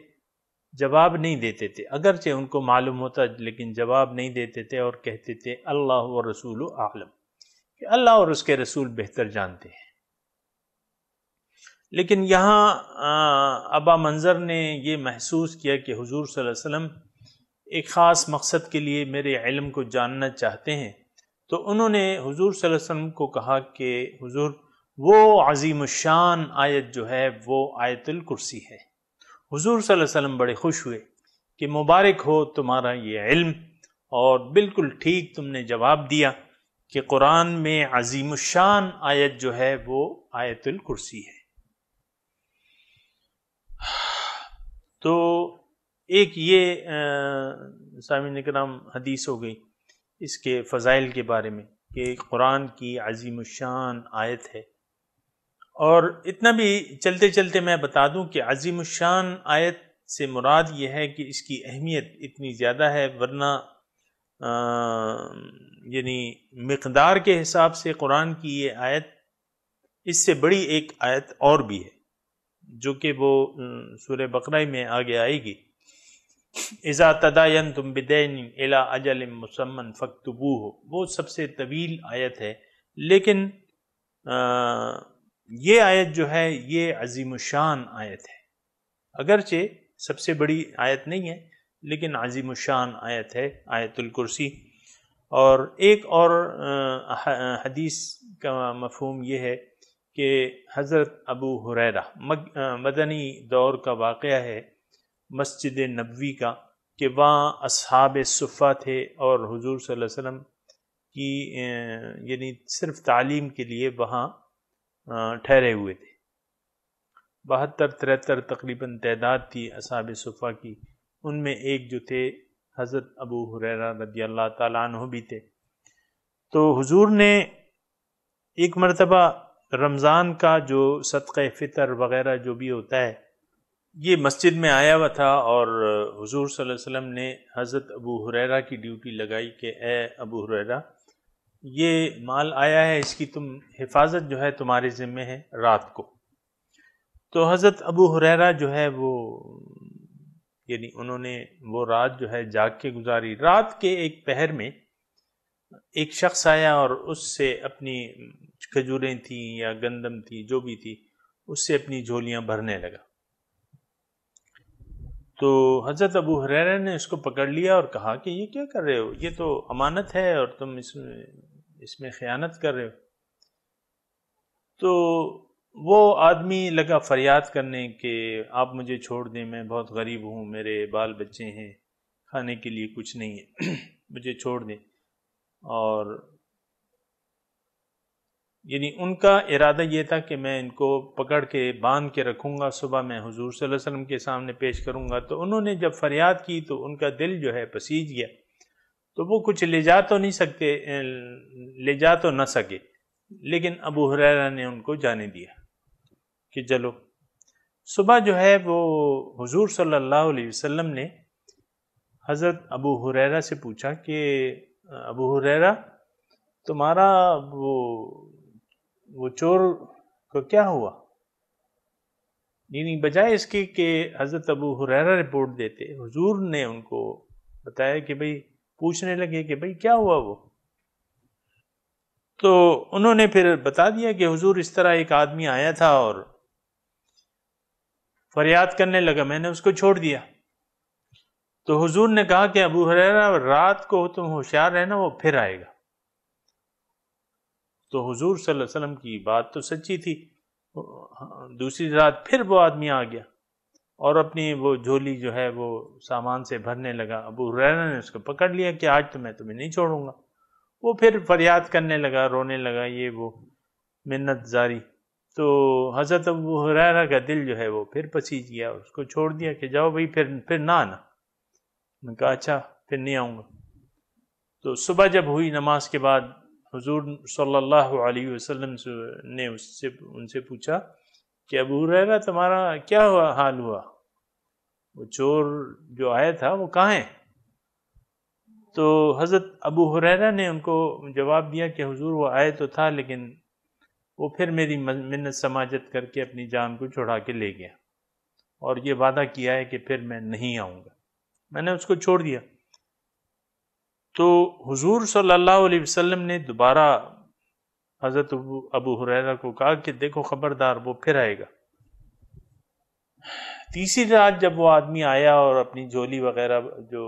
Speaker 1: جواب نہیں دیتے تھے، اگرچہ ان کو معلوم ہوتا لیکن جواب نہیں دیتے تھے اور کہتے تھے اللہ و رسول اعلم، کہ اللہ اور اس کے رسول بہتر جانتے ہیں۔ لیکن یہاں ابا منظر نے یہ محسوس کیا کہ حضور صلی اللہ علیہ وسلم ایک خاص مقصد کے لیے میرے علم کو جاننا چاہتے ہیں، تو انہوں نے حضور صلی اللہ علیہ وسلم کو کہا کہ حضور وہ عظیم الشان آیت جو ہے وہ آیت الکرسی ہے۔ حضور صلی اللہ علیہ وسلم بڑے خوش ہوئے کہ مبارک ہو تمہارا یہ علم، اور بالکل ٹھیک تم نے جواب دیا کہ قرآن میں عظیم الشان آیت جو ہے وہ آیت الکرسی ہے۔ تو ایک یہ سامعین کرام حدیث ہو گئی اس کے فضائل کے بارے میں کہ قرآن کی عظیم الشان آیت ہے، اور اتنا بھی چلتے چلتے میں بتا دوں کہ عظیم الشان آیت سے مراد یہ ہے کہ اس کی اہمیت اتنی زیادہ ہے، ورنہ یعنی مقدار کے حساب سے قرآن کی یہ آیت، اس سے بڑی ایک آیت اور بھی ہے جو کہ وہ سورہ بقرہ میں آگے آئے گی، اذا تداینتم بدین الی اجل مسمى فاکتبوہ، وہ سب سے طویل آیت ہے، لیکن یہ آیت جو ہے یہ عظیم الشان آیت ہے، اگرچہ سب سے بڑی آیت نہیں ہے لیکن عظیم الشان آیت ہے، آیت الکرسی۔ اور ایک اور حدیث کا مفہوم یہ ہے کہ حضرت ابو ہریرہ، مدنی دور کا واقعہ ہے مسجد نبوی کا، کہ وہاں اصحاب صفہ تھے اور حضور صلی اللہ علیہ وسلم کی یعنی صرف تعلیم کے لیے وہاں ٹھہرے ہوئے تھے، 72-73 تقریباً تعداد تھی اصحاب صفہ کی، ان میں ایک جو تھے حضرت ابو ہریرہ رضی اللہ تعالیٰ عنہ بھی تھے۔ تو حضور نے ایک مرتبہ رمضان کا جو صدقہ فطر وغیرہ جو بھی ہوتا ہے یہ مسجد میں آیا ہوا تھا، اور حضور صلی اللہ علیہ وسلم نے حضرت ابو ہریرہ کی ڈیوٹی لگائی کہ اے ابو ہریرہ، یہ مال آیا ہے، اس کی تم حفاظت جو ہے تمہارے ذمہ ہے رات کو۔ تو حضرت ابو ہریرہ جو ہے وہ یعنی انہوں نے وہ رات جو ہے جاگ کے گزاری۔ رات کے ایک پہر میں ایک شخص آیا اور اس سے اپنی کھجوریں تھیں یا گندم تھی جو بھی تھی اس سے اپنی جھولیاں بھرنے لگا۔ تو حضرت ابو ہریرہ نے اس کو پکڑ لیا اور کہا کہ یہ کیا کر رہے ہو، یہ تو امانت ہے اور تم اس میں خیانت کر رہے ہو۔ تو وہ آدمی لگا فریاد کرنے کہ آپ مجھے چھوڑ دیں، میں بہت غریب ہوں، میرے بال بچے ہیں، کھانے کے لیے کچھ نہیں ہے، مجھے چھوڑ دیں۔ اور یعنی ان کا ارادہ یہ تھا کہ میں ان کو پکڑ کے باندھ کے رکھوں گا، صبح میں حضور صلی اللہ علیہ وسلم کے سامنے پیش کروں گا۔ تو انہوں نے جب فریاد کی تو ان کا دل جو ہے پسیج گیا، تو وہ کچھ لے جا تو نہ سکے، لیکن ابو ہریرہ نے ان کو جانے دیا کہ چلو۔ صبح جو ہے وہ حضور صلی اللہ علیہ وسلم نے حضرت ابو ہریرہ سے پوچھا کہ ابو ہریرہ، تمہارا وہ چور کو کیا ہوا؟ یعنی بجائے اس کے کہ حضرت ابو ہریرہ رپورٹ دیتے، حضور نے ان کو بتایا کہ بھئی، پوچھنے لگے کہ بھئی کیا ہوا وہ؟ تو انہوں نے پھر بتا دیا کہ حضور اس طرح ایک آدمی آیا تھا اور فریاد کرنے لگا، میں نے اس کو چھوڑ دیا۔ تو حضور نے کہا کہ ابو ہریرہ رات کو تم ہوشیار رہنا، وہ پھر آئے گا۔ تو حضور صلی اللہ علیہ وسلم کی بات تو سچی تھی، دوسری رات پھر وہ آدمی آ گیا اور اپنی وہ جھولی جو ہے وہ سامان سے بھرنے لگا۔ ابو ہریرہ نے اس کو پکڑ لیا کہ آج تو میں تمہیں نہیں چھوڑوں گا۔ وہ پھر فریاد کرنے لگا، رونے لگا، یہ وہ منت زاری۔ تو حضرت ابو ہریرہ کا دل جو ہے وہ پھر پسیج گیا، اس کو چھوڑ دیا کہ جاؤ بھائی، پھر نہ آنا۔ میں کہا اچھا، پھر نہیں آؤں گا۔ تو صبح جب ہوئی نماز کے بعد حضور صلی اللہ علیہ وسلم نے ان سے پوچھا کہ ابو ہریرہ تمہارا کیا حال ہوا؟ وہ چور جو آیا تھا وہ کہاں ہے؟ تو حضرت ابو ہریرہ نے ان کو جواب دیا کہ حضور وہ آئے تو تھا، لیکن وہ پھر میری منت سماجت کر کے اپنی جان کو چھڑا کے لے گیا، اور یہ وعدہ کیا ہے کہ پھر میں نہیں آؤں گا، میں نے اس کو چھوڑ دیا۔ تو حضور صلی اللہ علیہ وسلم نے دوبارہ حضرت ابو ہریرہ کو کہا کہ دیکھو خبردار، وہ پھر آئے گا۔ تیسری رات جب وہ آدمی آیا اور اپنی جھولی وغیرہ جو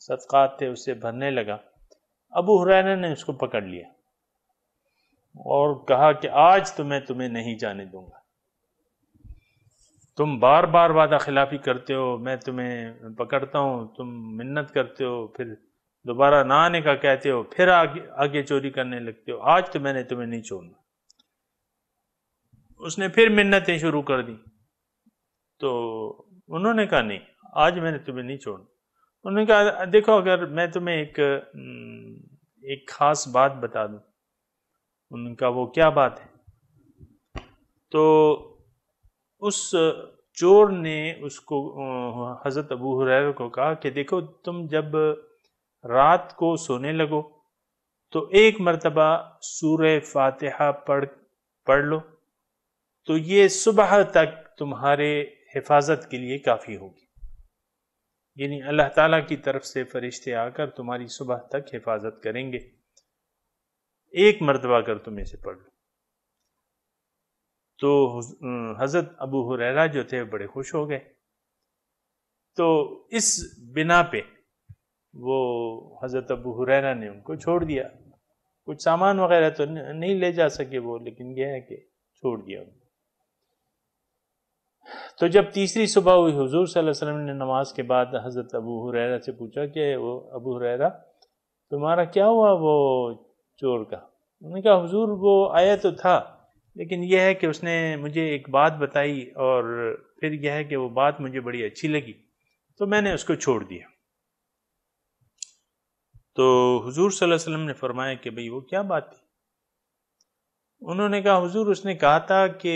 Speaker 1: صدقات تھے اسے بھرنے لگا، ابو ہریرہ نے اس کو پکڑ لیا اور کہا کہ آج تو میں تمہیں نہیں جانے دوں گا، تم بار بار وعدہ خلافی کرتے ہو، میں تمہیں پکڑتا ہوں، تم منت کرتے ہو، پھر دوبارہ نہ آنے کا کہتے ہو، پھر آگے چوری کرنے لگتے ہو، آج تو میں نے تمہیں نہیں چھوڑنا۔ اس نے پھر منتیں شروع کر دی، تو انہوں نے کہا نہیں، آج میں نے تمہیں نہیں چھوڑنا۔ انہوں نے کہا دیکھو، اگر میں تمہیں ایک خاص بات بتا دوں۔ انہوں نے کہا وہ کیا بات ہے؟ تو اس چور نے اس کو حضرت ابو ہریرہ کو کہا کہ دیکھو، تم جب رات کو سونے لگو تو ایک مرتبہ سورہ فاتحہ پڑھ لو، تو یہ صبح تک تمہارے حفاظت کے لیے کافی ہوگی۔ یعنی اللہ تعالیٰ کی طرف سے فرشتے آ کر تمہاری صبح تک حفاظت کریں گے، ایک مرتبہ اگر تم اسے پڑھ لو۔ تو حضرت ابو ہریرہ جو تھے بڑے خوش ہو گئے۔ تو اس بنا پہ وہ حضرت ابو ہریرہ نے ان کو چھوڑ دیا۔ کچھ سامان وغیرہ تو نہیں لے جا سکے وہ، لیکن یہ ہے کہ چھوڑ دیا ان کو۔ تو جب تیسری صبح ہوئی، حضور صلی اللہ علیہ وسلم نے نماز کے بعد حضرت ابو ہریرہ سے پوچھا کہ وہ ابو ہریرہ تمہارا کیا ہوا وہ چور کا؟ انہوں نے کہا حضور وہ آیا تو تھا، لیکن یہ ہے کہ اس نے مجھے ایک بات بتائی اور پھر یہ ہے کہ وہ بات مجھے بڑی اچھی لگی تو میں نے اس کو چھوڑ دیا۔ تو حضور صلی اللہ علیہ وسلم نے فرمایا کہ بھئی وہ کیا بات تھی؟ انہوں نے کہا حضور اس نے کہا تھا کہ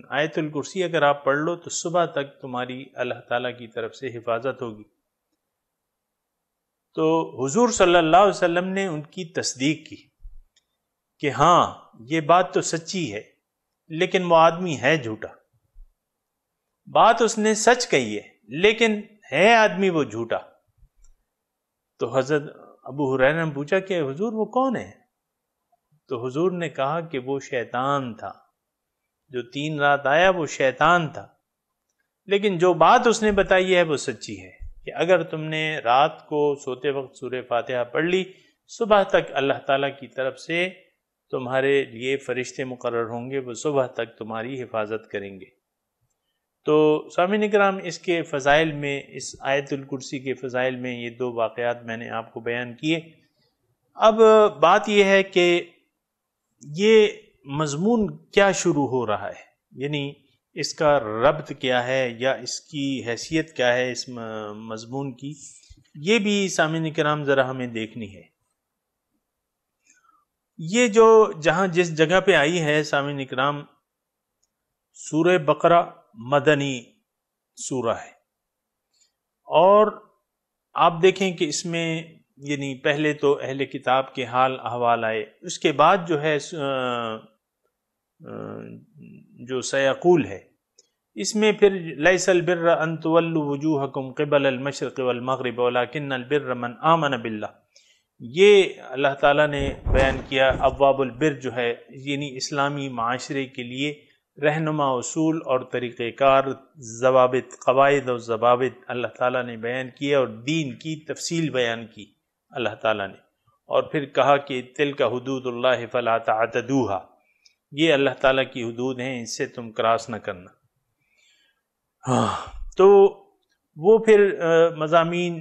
Speaker 1: آیت الکرسی اگر آپ پڑھ لو تو صبح تک تمہاری اللہ تعالیٰ کی طرف سے حفاظت ہوگی۔ تو حضور صلی اللہ علیہ وسلم نے ان کی تصدیق کی کہ ہاں یہ بات تو سچی ہے، لیکن وہ آدمی ہے جھوٹا۔ بات اس نے سچ کہی ہے لیکن ہے آدمی وہ جھوٹا۔ تو حضرت ابو ہریرہ نے پوچھا کہ حضور وہ کون ہے؟ تو حضور نے کہا کہ وہ شیطان تھا، جو 3 رات آیا وہ شیطان تھا، لیکن جو بات اس نے بتائی ہے وہ سچی ہے کہ اگر تم نے رات کو سوتے وقت سورہ فاتحہ پڑھ لی، صبح تک اللہ تعالیٰ کی طرف سے تمہارے لیے فرشتے مقرر ہوں گے، وہ صبح تک تمہاری حفاظت کریں گے۔ تو سامعین اکرام، اس کے فضائل میں، اس آیت الکرسی کے فضائل میں یہ 2 واقعات میں نے آپ کو بیان کیے۔ اب بات یہ ہے کہ یہ مضمون کیا شروع ہو رہا ہے، یعنی اس کا ربط کیا ہے یا اس کی حیثیت کیا ہے اس مضمون کی، یہ بھی سامعین اکرام ذرا ہمیں دیکھنی ہے۔ یہ جو جس جگہ پہ آئی ہے سامعین اکرام، سورہ بقرہ مدنی سورہ ہے، اور آپ دیکھیں کہ اس میں یعنی پہلے تو اہل کتاب کے حال احوال آئے، اس کے بعد جو ہے جو سیقول ہے اس میں پھر لیس البر ان تولوا وجوہکم قبل المشرق والمغرب ولکن البر من آمن باللہ، یہ اللہ تعالیٰ نے بیان کیا۔ ابواب البر جو ہے یعنی اسلامی معاشرے کے لیے رہنما اصول اور طریقہ کار، ضوابط، قواعد اور ضوابط اللہ تعالیٰ نے بیان کیے اور دین کی تفصیل بیان کی اللہ تعالیٰ نے، اور پھر کہا کہ تلک حدود اللہ فلا تعتدوها، یہ اللہ تعالیٰ کی حدود ہیں، اس سے تم کراس نہ کرنا۔ تو وہ پھر مضامین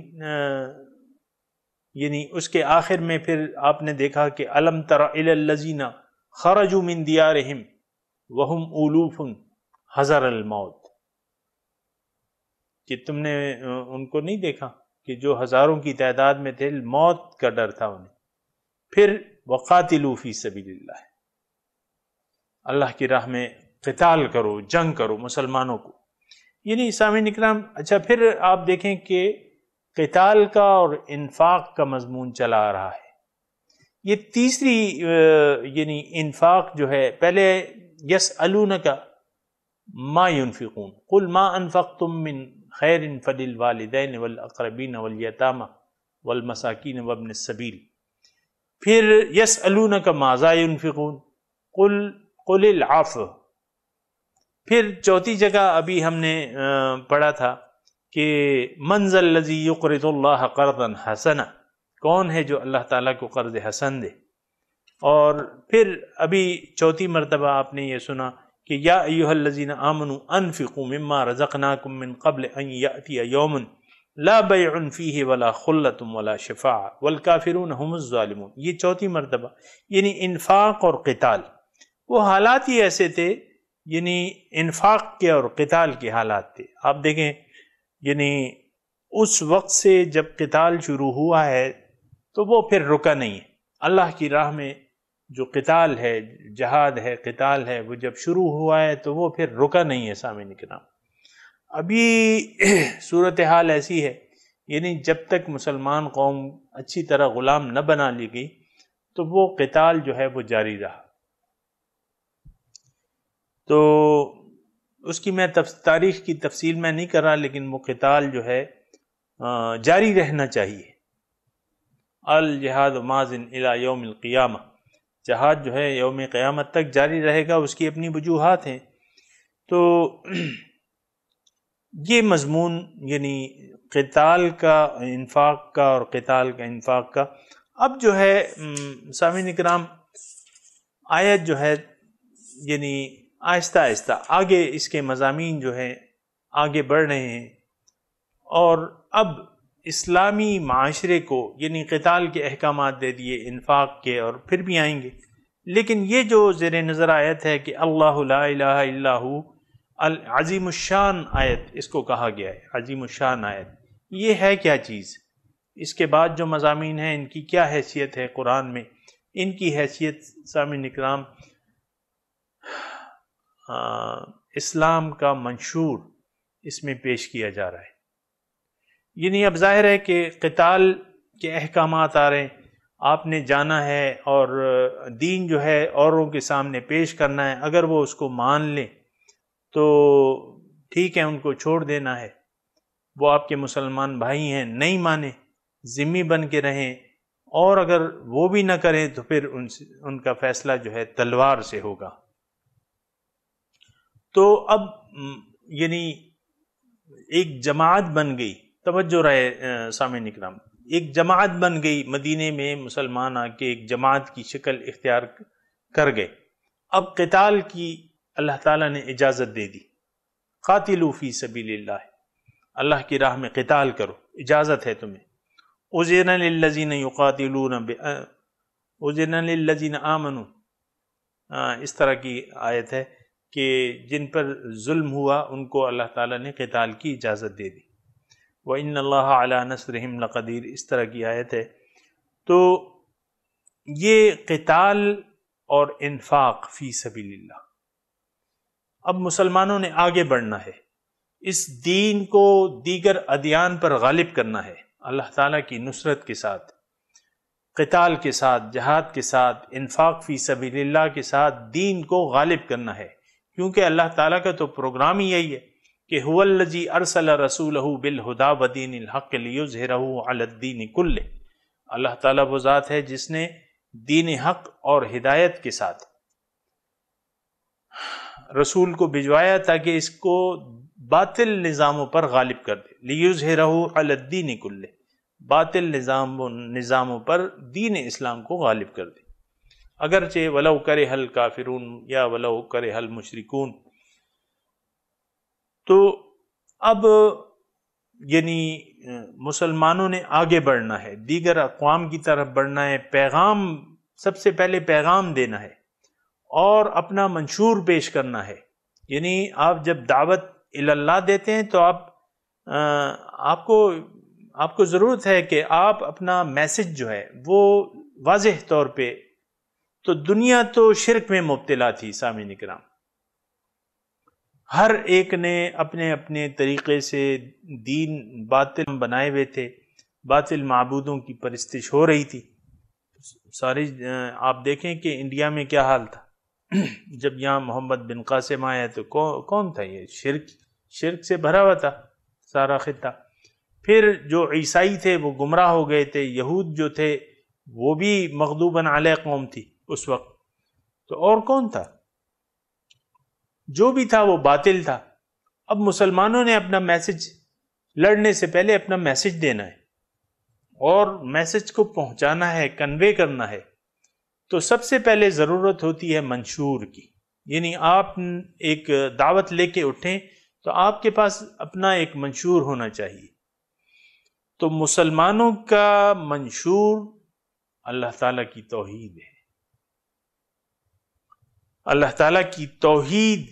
Speaker 1: یعنی اس کے آخر میں پھر آپ نے دیکھا کہ الم تر الی الذین خرجوا من دیارہم وہم الوف حذر الموت، کہ تم نے ان کو نہیں دیکھا کہ جو ہزاروں کی تعداد میں تھے، موت کا ڈر تھا انہیں۔ پھر وقاتلوا فی سبیل اللہ، اللہ کی راہ میں قتال کرو، جنگ کرو مسلمانوں کو، یعنی سامعین اکرام۔ اچھا پھر آپ دیکھیں کہ قتال کا اور انفاق کا مضمون چلا آ رہا ہے۔ یہ تیسری یعنی انفاق جو ہے، پہلے یسألونک ما ينفقون قل ما انفقتم من خیر فللوالدین والاقربین والیتامى والمساکین وابن السبیل، پھر یسألونک ماذا ينفقون قل العفو، پھر چوتھی جگہ ابھی ہم نے پڑھا تھا کہ من ذا الذی یقرض اللہ قرضا حسنا، کون ہے جو اللہ تعالیٰ کو قرض حسن دے۔ اور پھر ابھی چوتھی مرتبہ آپ نے یہ سنا کہ یا ایھا الذین آمنوا انفقوا مما رزقناکم من قبل ان یأتی یوم لا بیع فیہ ولا خلۃ ولا شفاعۃ والکافرون هم الظالمون، یہ چوتھی مرتبہ، یعنی انفاق اور قتال۔ وہ حالات ہی ایسے تھے، یعنی انفاق کے اور قتال کے حالات تھے۔ آپ دیکھیں یعنی اس وقت سے جب قتال شروع ہوا ہے تو وہ پھر رکا نہیں ہے۔ اللہ کی راہ میں جو قتال ہے، جہاد ہے، قتال ہے، وہ جب شروع ہوا ہے تو وہ پھر رکا نہیں ہے۔ سامعین کرام، ابھی صورتحال ایسی ہے، یعنی جب تک مسلمان قوم اچھی طرح غلام نہ بنا لی گئی تو وہ قتال جو ہے وہ جاری رہا۔ تو اس کی میں تاریخ کی تفصیل میں نہیں کر رہا، لیکن وہ قتال جو ہے جاری رہنا چاہیے۔ الجہاد ماضٍ الی یوم القیامہ، جہاد جو ہے یوم قیامت تک جاری رہے گا، اس کی اپنی وجوہات ہیں۔ تو یہ مضمون یعنی قتال کا، انفاق کا، اور قتال کا، انفاق کا۔ اب جو ہے سامعین کرام، آیت جو ہے یعنی آہستہ آہستہ آگے اس کے مضامین جو ہیں آگے بڑھ رہے ہیں، اور اب اسلامی معاشرے کو یعنی قتال کے احکامات دے دیے، انفاق کے، اور پھر بھی آئیں گے۔ لیکن یہ جو زیر نظر آیت ہے کہ اللہ لا الہ الا ہو، العظیم الشان آیت اس کو کہا گیا ہے، عظیم الشان آیت، یہ ہے کیا چیز؟ اس کے بعد جو مضامین ہیں ان کی کیا حیثیت ہے قرآن میں؟ ان کی حیثیت سامعین اکرام اسلام کا منشور اس میں پیش کیا جا رہا ہے۔ یعنی اب ظاہر ہے کہ قتال کے احکامات آ رہے ہیں، آپ نے جانا ہے اور دین جو ہے اوروں کے سامنے پیش کرنا ہے۔ اگر وہ اس کو مان لیں تو ٹھیک ہے، ان کو چھوڑ دینا ہے، وہ آپ کے مسلمان بھائی ہیں۔ نہیں مانے، ذمہ بن کے رہیں، اور اگر وہ بھی نہ کریں تو پھر ان کا فیصلہ جو ہے تلوار سے ہوگا۔ تو اب یعنی ایک جماعت بن گئی، توجہ رہے سامعین اکرام، ایک جماعت بن گئی مدینے میں، مسلمان آ کے ایک جماعت کی شکل اختیار کر گئے۔ اب قتال کی اللہ تعالیٰ نے اجازت دے دی، قاتلوا فی سبیل اللہ، اللہ کی راہ میں قتال کرو، اجازت ہے تمہیں۔ اذن للذین یقاتلون اذن للذین آمنوا، اس طرح کی آیت ہے کہ جن پر ظلم ہوا ان کو اللہ تعالیٰ نے قتال کی اجازت دے دی۔ وَإِنَّ اللَّهَ عَلَىٰ نَصْرِهِمْ لَقَدِيرٌ، اس طرح کی آیت ہے۔ تو یہ قتال اور انفاق فی سبیل اللہ، اب مسلمانوں نے آگے بڑھنا ہے، اس دین کو دیگر ادیان پر غالب کرنا ہے، اللہ تعالیٰ کی نصرت کے ساتھ، قتال کے ساتھ، جہاد کے ساتھ، انفاق فی سبیل اللہ کے ساتھ دین کو غالب کرنا ہے، کیونکہ اللہ تعالیٰ کا تو پروگرام ہی یہی ہے کہ هو الذی ارسل رسولہ بالہدی ودین الحق لیظہرہ علی الدین کلہ. اللہ تعالیٰ وہ ذات ہے جس نے دین حق اور ہدایت کے ساتھ رسول کو بھجوایا تاکہ اس کو باطل نظاموں پر غالب کر دے. لیظہرہ علی الدین کلہ، باطل نظاموں پر دین اسلام کو غالب کر دے، اگرچہ ولو کرہ الکافرون یا ولو کرہ المشرکون. تو اب یعنی مسلمانوں نے آگے بڑھنا ہے، دیگر اقوام کی طرف بڑھنا ہے، پیغام، سب سے پہلے پیغام دینا ہے اور اپنا منشور پیش کرنا ہے. یعنی آپ جب دعوت اللہ دیتے ہیں تو آپ کو ضرورت ہے کہ آپ اپنا میسج جو ہے وہ واضح طور پہ، تو دنیا تو شرک میں مبتلا تھی سامعین کرام، ہر ایک نے اپنے اپنے طریقے سے دین باطل بنائے ہوئے تھے، باطل معبودوں کی پرستش ہو رہی تھی ساری. آپ دیکھیں کہ انڈیا میں کیا حال تھا جب یہاں محمد بن قاسم آیا تو کون تھا یہ؟ شرک سے بھرا ہوا تھا سارا خطہ. پھر جو عیسائی تھے وہ گمراہ ہو گئے تھے، یہود جو تھے وہ بھی مغضوباً علیہ قوم تھی اس وقت. تو اور کون تھا؟ جو بھی تھا وہ باطل تھا. اب مسلمانوں نے اپنا میسج، لڑنے سے پہلے اپنا میسج دینا ہے اور میسج کو پہنچانا ہے، کنوے کرنا ہے. تو سب سے پہلے ضرورت ہوتی ہے منشور کی. یعنی آپ ایک دعوت لے کے اٹھیں تو آپ کے پاس اپنا ایک منشور ہونا چاہیے. تو مسلمانوں کا منشور اللہ تعالیٰ کی توحید ہے، اللہ تعالیٰ کی توحید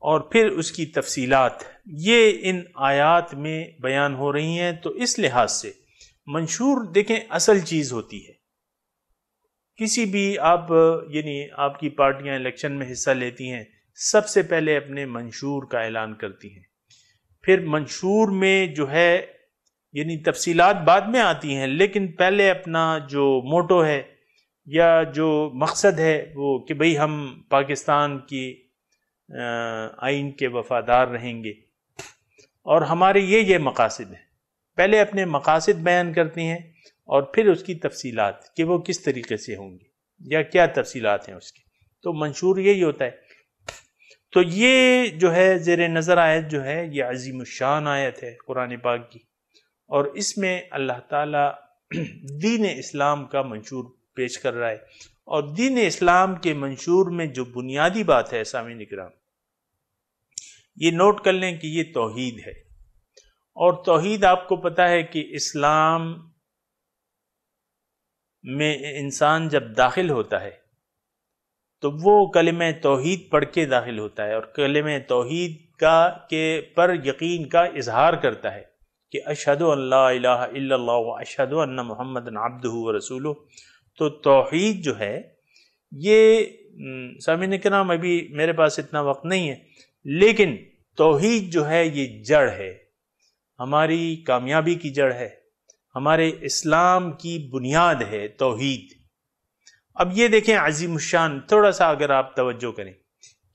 Speaker 1: اور پھر اس کی تفصیلات یہ ان آیات میں بیان ہو رہی ہیں. تو اس لحاظ سے منشور دیکھیں اصل چیز ہوتی ہے. کسی بھی یعنی آپ کی پارٹیاں الیکشن میں حصہ لیتی ہیں، سب سے پہلے اپنے منشور کا اعلان کرتی ہیں. پھر منشور میں جو ہے یعنی تفصیلات بعد میں آتی ہیں، لیکن پہلے اپنا جو موٹو ہے یا جو مقصد ہے وہ کہ بھئی ہم پاکستان کی آئین کے وفادار رہیں گے اور ہمارے یہ مقاصد ہیں. پہلے اپنے مقاصد بیان کرتی ہیں اور پھر اس کی تفصیلات کہ وہ کس طریقے سے ہوں گے یا کیا تفصیلات ہیں اس کی. تو منشور یہی ہوتا ہے. تو یہ جو ہے زیر نظر آیت جو ہے یہ عظیم الشان آیت ہے قرآن پاک کی، اور اس میں اللہ تعالیٰ دین اسلام کا منشور پیش کر رہا ہے. اور دین اسلام کے منشور میں جو بنیادی بات ہے سامعین کرام، یہ نوٹ کر لیں کہ یہ توحید ہے. اور توحید آپ کو پتہ ہے کہ اسلام میں انسان جب داخل ہوتا ہے تو وہ کلمہ توحید پڑھ کے داخل ہوتا ہے، اور کلمہ توحید کے پر یقین کا اظہار کرتا ہے کہ اشہد ان لا الہ الا اللہ و اشہد ان محمد عبدہ و رسولہ. تو توحید جو ہے یہ سامعین کرام ابھی میرے پاس اتنا وقت نہیں ہے، لیکن توحید جو ہے یہ جڑ ہے، ہماری کامیابی کی جڑ ہے، ہمارے اسلام کی بنیاد ہے توحید. اب یہ دیکھیں عظیم الشان، تھوڑا سا اگر آپ توجہ کریں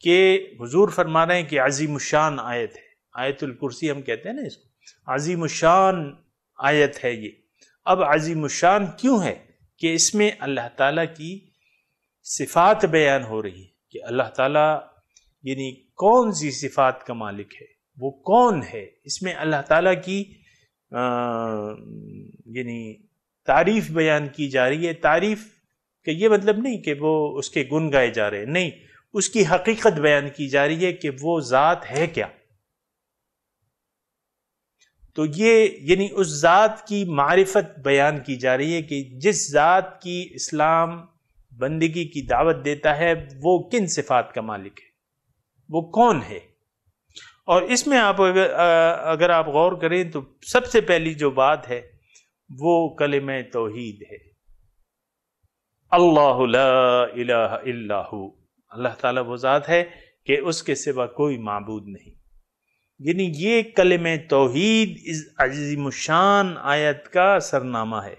Speaker 1: کہ حضور فرما رہے ہیں کہ عظیم الشان آیت ہے، آیت الکرسی ہم کہتے ہیں نا اس کو، عظیم الشان آیت ہے یہ. اب عظیم الشان کیوں ہے؟ کہ اس میں اللہ تعالیٰ کی صفات بیان ہو رہی ہے کہ اللہ تعالیٰ یعنی کون سی صفات کا مالک ہے، وہ کون ہے. اس میں اللہ تعالیٰ کی یعنی تعریف بیان کی جا رہی ہے. تعریف کہ یہ مطلب نہیں کہ وہ اس کے گن گائے جا رہے ہیں، نہیں، اس کی حقیقت بیان کی جا رہی ہے کہ وہ ذات ہے کیا. تو یہ یعنی اس ذات کی معرفت بیان کی جا رہی ہے کہ جس ذات کی اسلام بندگی کی دعوت دیتا ہے وہ کن صفات کا مالک ہے، وہ کون ہے. اور اس میں آپ اگر آپ غور کریں تو سب سے پہلی جو بات ہے وہ کلمہ توحید ہے. اللہ لا الہ الا ہو، اللہ تعالیٰ وہ ذات ہے کہ اس کے سوا کوئی معبود نہیں. یعنی یہ کلمہ توحید اس عظیم الشان آیت کا سرنامہ ہے.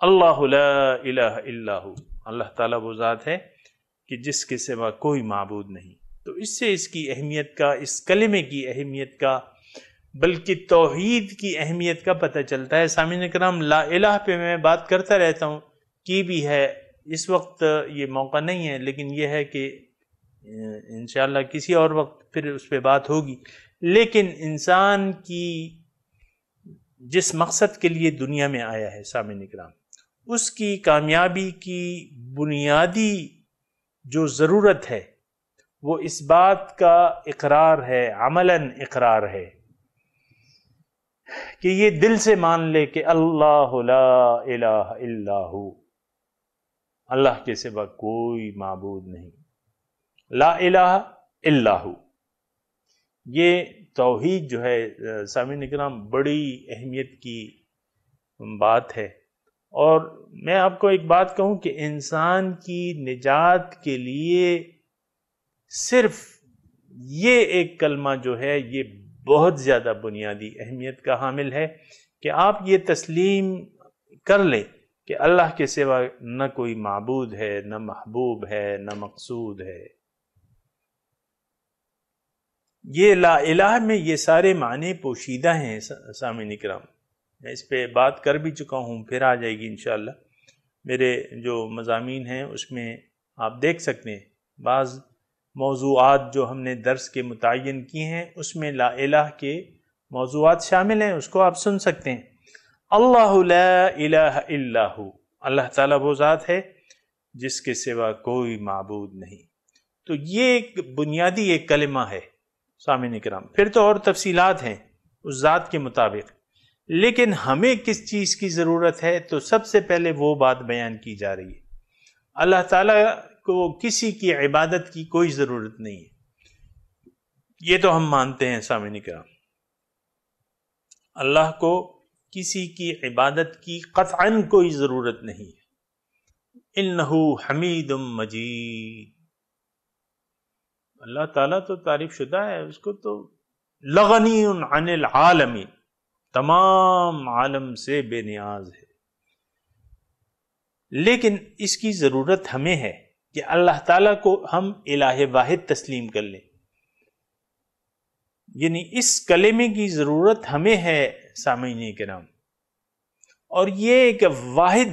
Speaker 1: اللہ لا الہ الا ہو، اللہ تعالیٰ وہ ذات ہے کہ جس کے سوا کوئی معبود نہیں۔ تو اس سے اس کی اہمیت کا، اس کلمے کی اہمیت کا، بلکہ توحید کی اہمیت کا پتہ چلتا ہے۔ سامعین کرام، لا الہ پہ میں بات کرتا رہتا ہوں، کی بھی ہے، اس وقت یہ موقع نہیں ہے، لیکن یہ ہے کہ انشاءاللہ کسی اور وقت پھر اس پہ بات ہوگی۔ لیکن انسان کی جس مقصد کے لیے دنیا میں آیا ہے سامعین کرام، اس کی کامیابی کی بنیادی جو ضرورت ہے وہ اس بات کا اقرار ہے، عملاً اقرار ہے، کہ یہ دل سے مان لے کہ اللہ لا الہ الا ہو، اللہ کے سوا کوئی معبود نہیں، لا الہ الا ہو۔ یہ توحید جو ہے سامعین کرام بڑی اہمیت کی بات ہے۔ اور میں آپ کو ایک بات کہوں کہ انسان کی نجات کے لیے صرف یہ ایک کلمہ جو ہے یہ بہت زیادہ بنیادی اہمیت کا حامل ہے، کہ آپ یہ تسلیم کر لیں کہ اللہ کے سوا نہ کوئی معبود ہے، نہ محبوب ہے، نہ مقصود ہے۔ یہ لا الہ میں یہ سارے معنی پوشیدہ ہیں سامعین کرام۔ میں اس پہ بات کر بھی چکا ہوں، پھر آ جائے گی انشاءاللہ۔ میرے جو مضامین ہیں اس میں آپ دیکھ سکتے ہیں، بعض موضوعات جو ہم نے درس کے متعین کی ہیں اس میں لا الہ کے موضوعات شامل ہیں، اس کو آپ سن سکتے ہیں۔ اللہ لا الہ الا ہو، اللہ تعالیٰ وہ ذات ہے جس کے سوا کوئی معبود نہیں۔ تو یہ ایک بنیادی ایک کلمہ ہے سامعین کرام، پھر تو اور تفصیلات ہیں اس ذات کے مطابق، لیکن ہمیں کس چیز کی ضرورت ہے؟ تو سب سے پہلے وہ بات بیان کی جا رہی ہے، اللہ تعالیٰ کو کسی کی عبادت کی کوئی ضرورت نہیں ہے، یہ تو ہم مانتے ہیں سامعین کرام۔ اللہ کو کسی کی عبادت کی قطعاً کوئی ضرورت نہیں ہے، انہ حمید مجید۔ اللہ تعالیٰ تو تعریف شدہ ہے، اس کو تو لغنی عن العالمین، تمام عالم سے بے نیاز ہے۔ لیکن اس کی ضرورت ہمیں ہے کہ اللہ تعالیٰ کو ہم الہ واحد تسلیم کر لیں، یعنی اس کلمے کی ضرورت ہمیں ہے سامعین کرام، اور یہ ایک واحد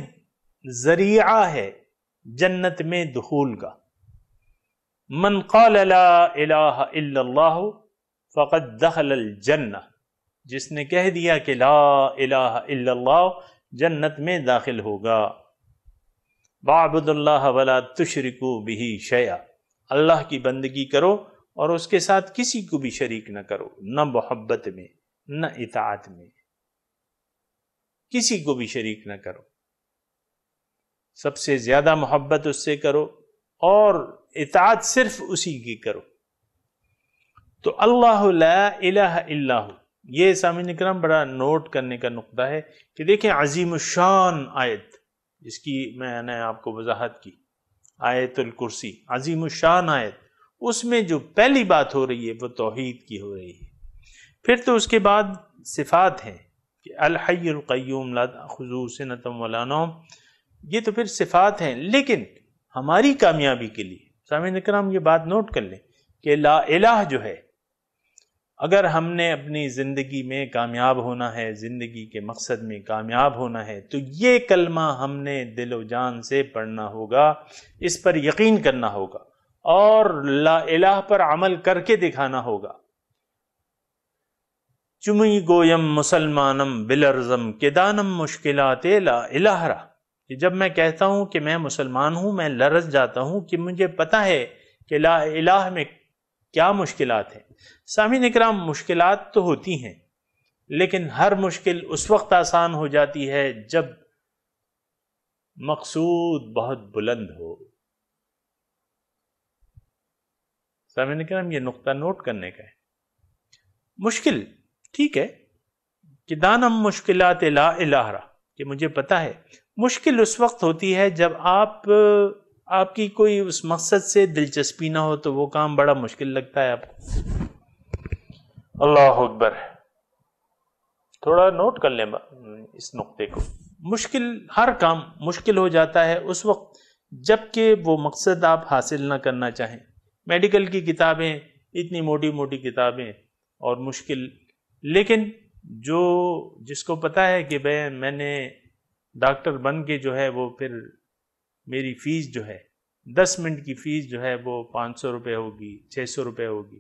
Speaker 1: ذریعہ ہے جنت میں دخول کا۔ من قال لا الہ الا اللہ فقد دخل الجنہ، جس نے کہہ دیا کہ لا الہ الا اللہ جنت میں داخل ہوگا۔ وَاعْبُدُوا اللَّهَ وَلَا تُشْرِكُوا بِهِ شَيْئًا، اللہ کی بندگی کرو اور اس کے ساتھ کسی کو بھی شریک نہ کرو، نہ محبت میں نہ اطاعت میں، کسی کو بھی شریک نہ کرو، سب سے زیادہ محبت اس سے کرو اور اطاعت صرف اسی کی کرو۔ تو اللہ لا الہ الا ہو، یہ سامعین کرام بڑا نوٹ کرنے کا نقطہ ہے کہ دیکھیں عظیم الشان آیت، جس کی میں نے آپ کو وضاحت کی، آیت الکرسی، عظیم الشان آیت، اس میں جو پہلی بات ہو رہی ہے وہ توحید کی ہو رہی ہے۔ پھر تو اس کے بعد صفات ہیں کہ الحی القیوم لا تأخذہ سنۃ ولا نوم، یہ تو پھر صفات ہیں۔ لیکن ہماری کامیابی کے لیے سامعین کرام یہ بات نوٹ کر لیں کہ لا الہ جو ہے، اگر ہم نے اپنی زندگی میں کامیاب ہونا ہے، زندگی کے مقصد میں کامیاب ہونا ہے، تو یہ کلمہ ہم نے دل و جان سے پڑھنا ہوگا، اس پر یقین کرنا ہوگا اور لا الہ پر عمل کر کے دکھانا ہوگا۔ چمی گویم مسلمانم بلرزم کے دانم مشکلات لا الہ را، کہ جب میں کہتا ہوں کہ میں مسلمان ہوں میں لرز جاتا ہوں کہ مجھے پتا ہے کہ لا الہ میں کیا مشکلات ہیں۔ سامعین اکرام، مشکلات تو ہوتی ہیں، لیکن ہر مشکل اس وقت آسان ہو جاتی ہے جب مقصود بہت بلند ہو۔ سامعین اکرام، یہ نقطہ نوٹ کرنے کا ہے۔ مشکل ٹھیک ہے کہ دانم مشکلات لا الہ را، کہ مجھے پتا ہے مشکل اس وقت ہوتی ہے جب آپ کی کوئی اس مقصد سے دلچسپی نہ ہو، تو وہ کام بڑا مشکل لگتا ہے آپ کو۔ اللہ اکبر، تھوڑا نوٹ کر لیں اس نقطے کو۔ مشکل، ہر کام مشکل ہو جاتا ہے اس وقت جب کہ وہ مقصد آپ حاصل نہ کرنا چاہیں. میڈیکل کی کتابیں اتنی موٹی موٹی کتابیں اور مشکل، لیکن جس کو پتا ہے کہ میں نے ڈاکٹر بن کے جو ہے وہ پھر میری فیس جو ہے 10 منٹ کی فیس جو ہے وہ 500 روپے ہوگی، 600 روپے ہوگی،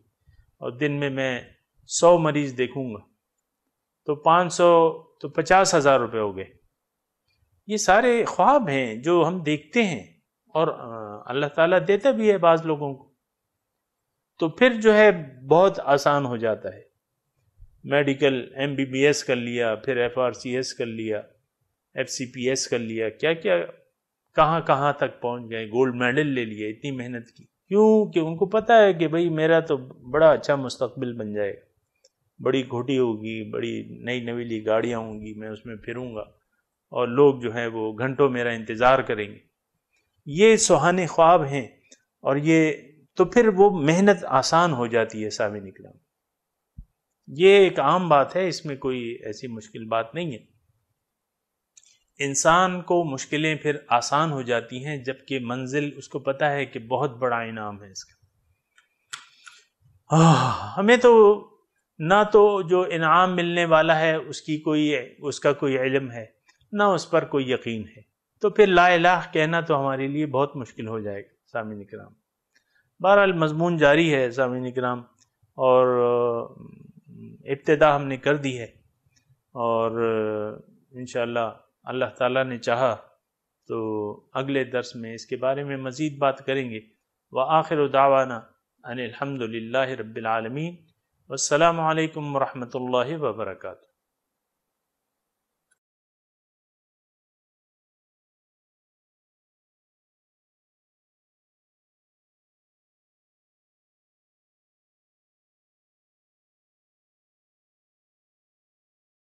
Speaker 1: اور دن میں 100 مریض دیکھوں گا تو 500 تو 50,000 روپے ہو گئے. یہ سارے خواب ہیں جو ہم دیکھتے ہیں، اور اللہ تعالیٰ دیتا بھی ہے بعض لوگوں کو. تو پھر جو ہے بہت آسان ہو جاتا ہے. میڈیکل MBBS کر لیا، پھر FRCS کر لیا، FCPS کر لیا، کیا کیا کہاں کہاں تک پہنچ گئے، گولڈ میڈل لے لیا، اتنی محنت کی. کیوں کہ ان کو پتا ہے کہ بھئی میرا تو بڑا اچھا مستقبل بن جائے گا، بڑی گھوٹی ہوگی، بڑی نئی نویلی گاڑیاں ہوں گی، میں اس میں پھروں گا اور لوگ جو ہیں وہ گھنٹوں میرا انتظار کریں گے. یہ سہانے خواب ہیں، اور یہ تو پھر وہ محنت آسان ہو جاتی ہے. سامعین اکرام، یہ ایک عام بات ہے، اس میں کوئی ایسی مشکل بات نہیں ہے. انسان کو مشکلیں پھر آسان ہو جاتی ہیں جبکہ منزل اس کو پتا ہے کہ بہت بڑا انعام ہے اس کا. ہمیں تو نہ تو جو انعام ملنے والا ہے اس کا کوئی علم ہے، نہ اس پر کوئی یقین ہے. تو پھر لا الہ کہنا تو ہمارے لیے بہت مشکل ہو جائے گا. سامعین اکرام، بہرحال مضمون جاری ہے سامعین اکرام، اور ابتدا ہم نے کر دی ہے، اور انشاءاللہ اللہ تعالیٰ نے چاہا تو اگلے درس میں اس کے بارے میں مزید بات کریں گے. وآخر دعوانا ان الحمد للہ رب العالمین، والسلام علیکم ورحمۃ اللہ وبرکاتہ.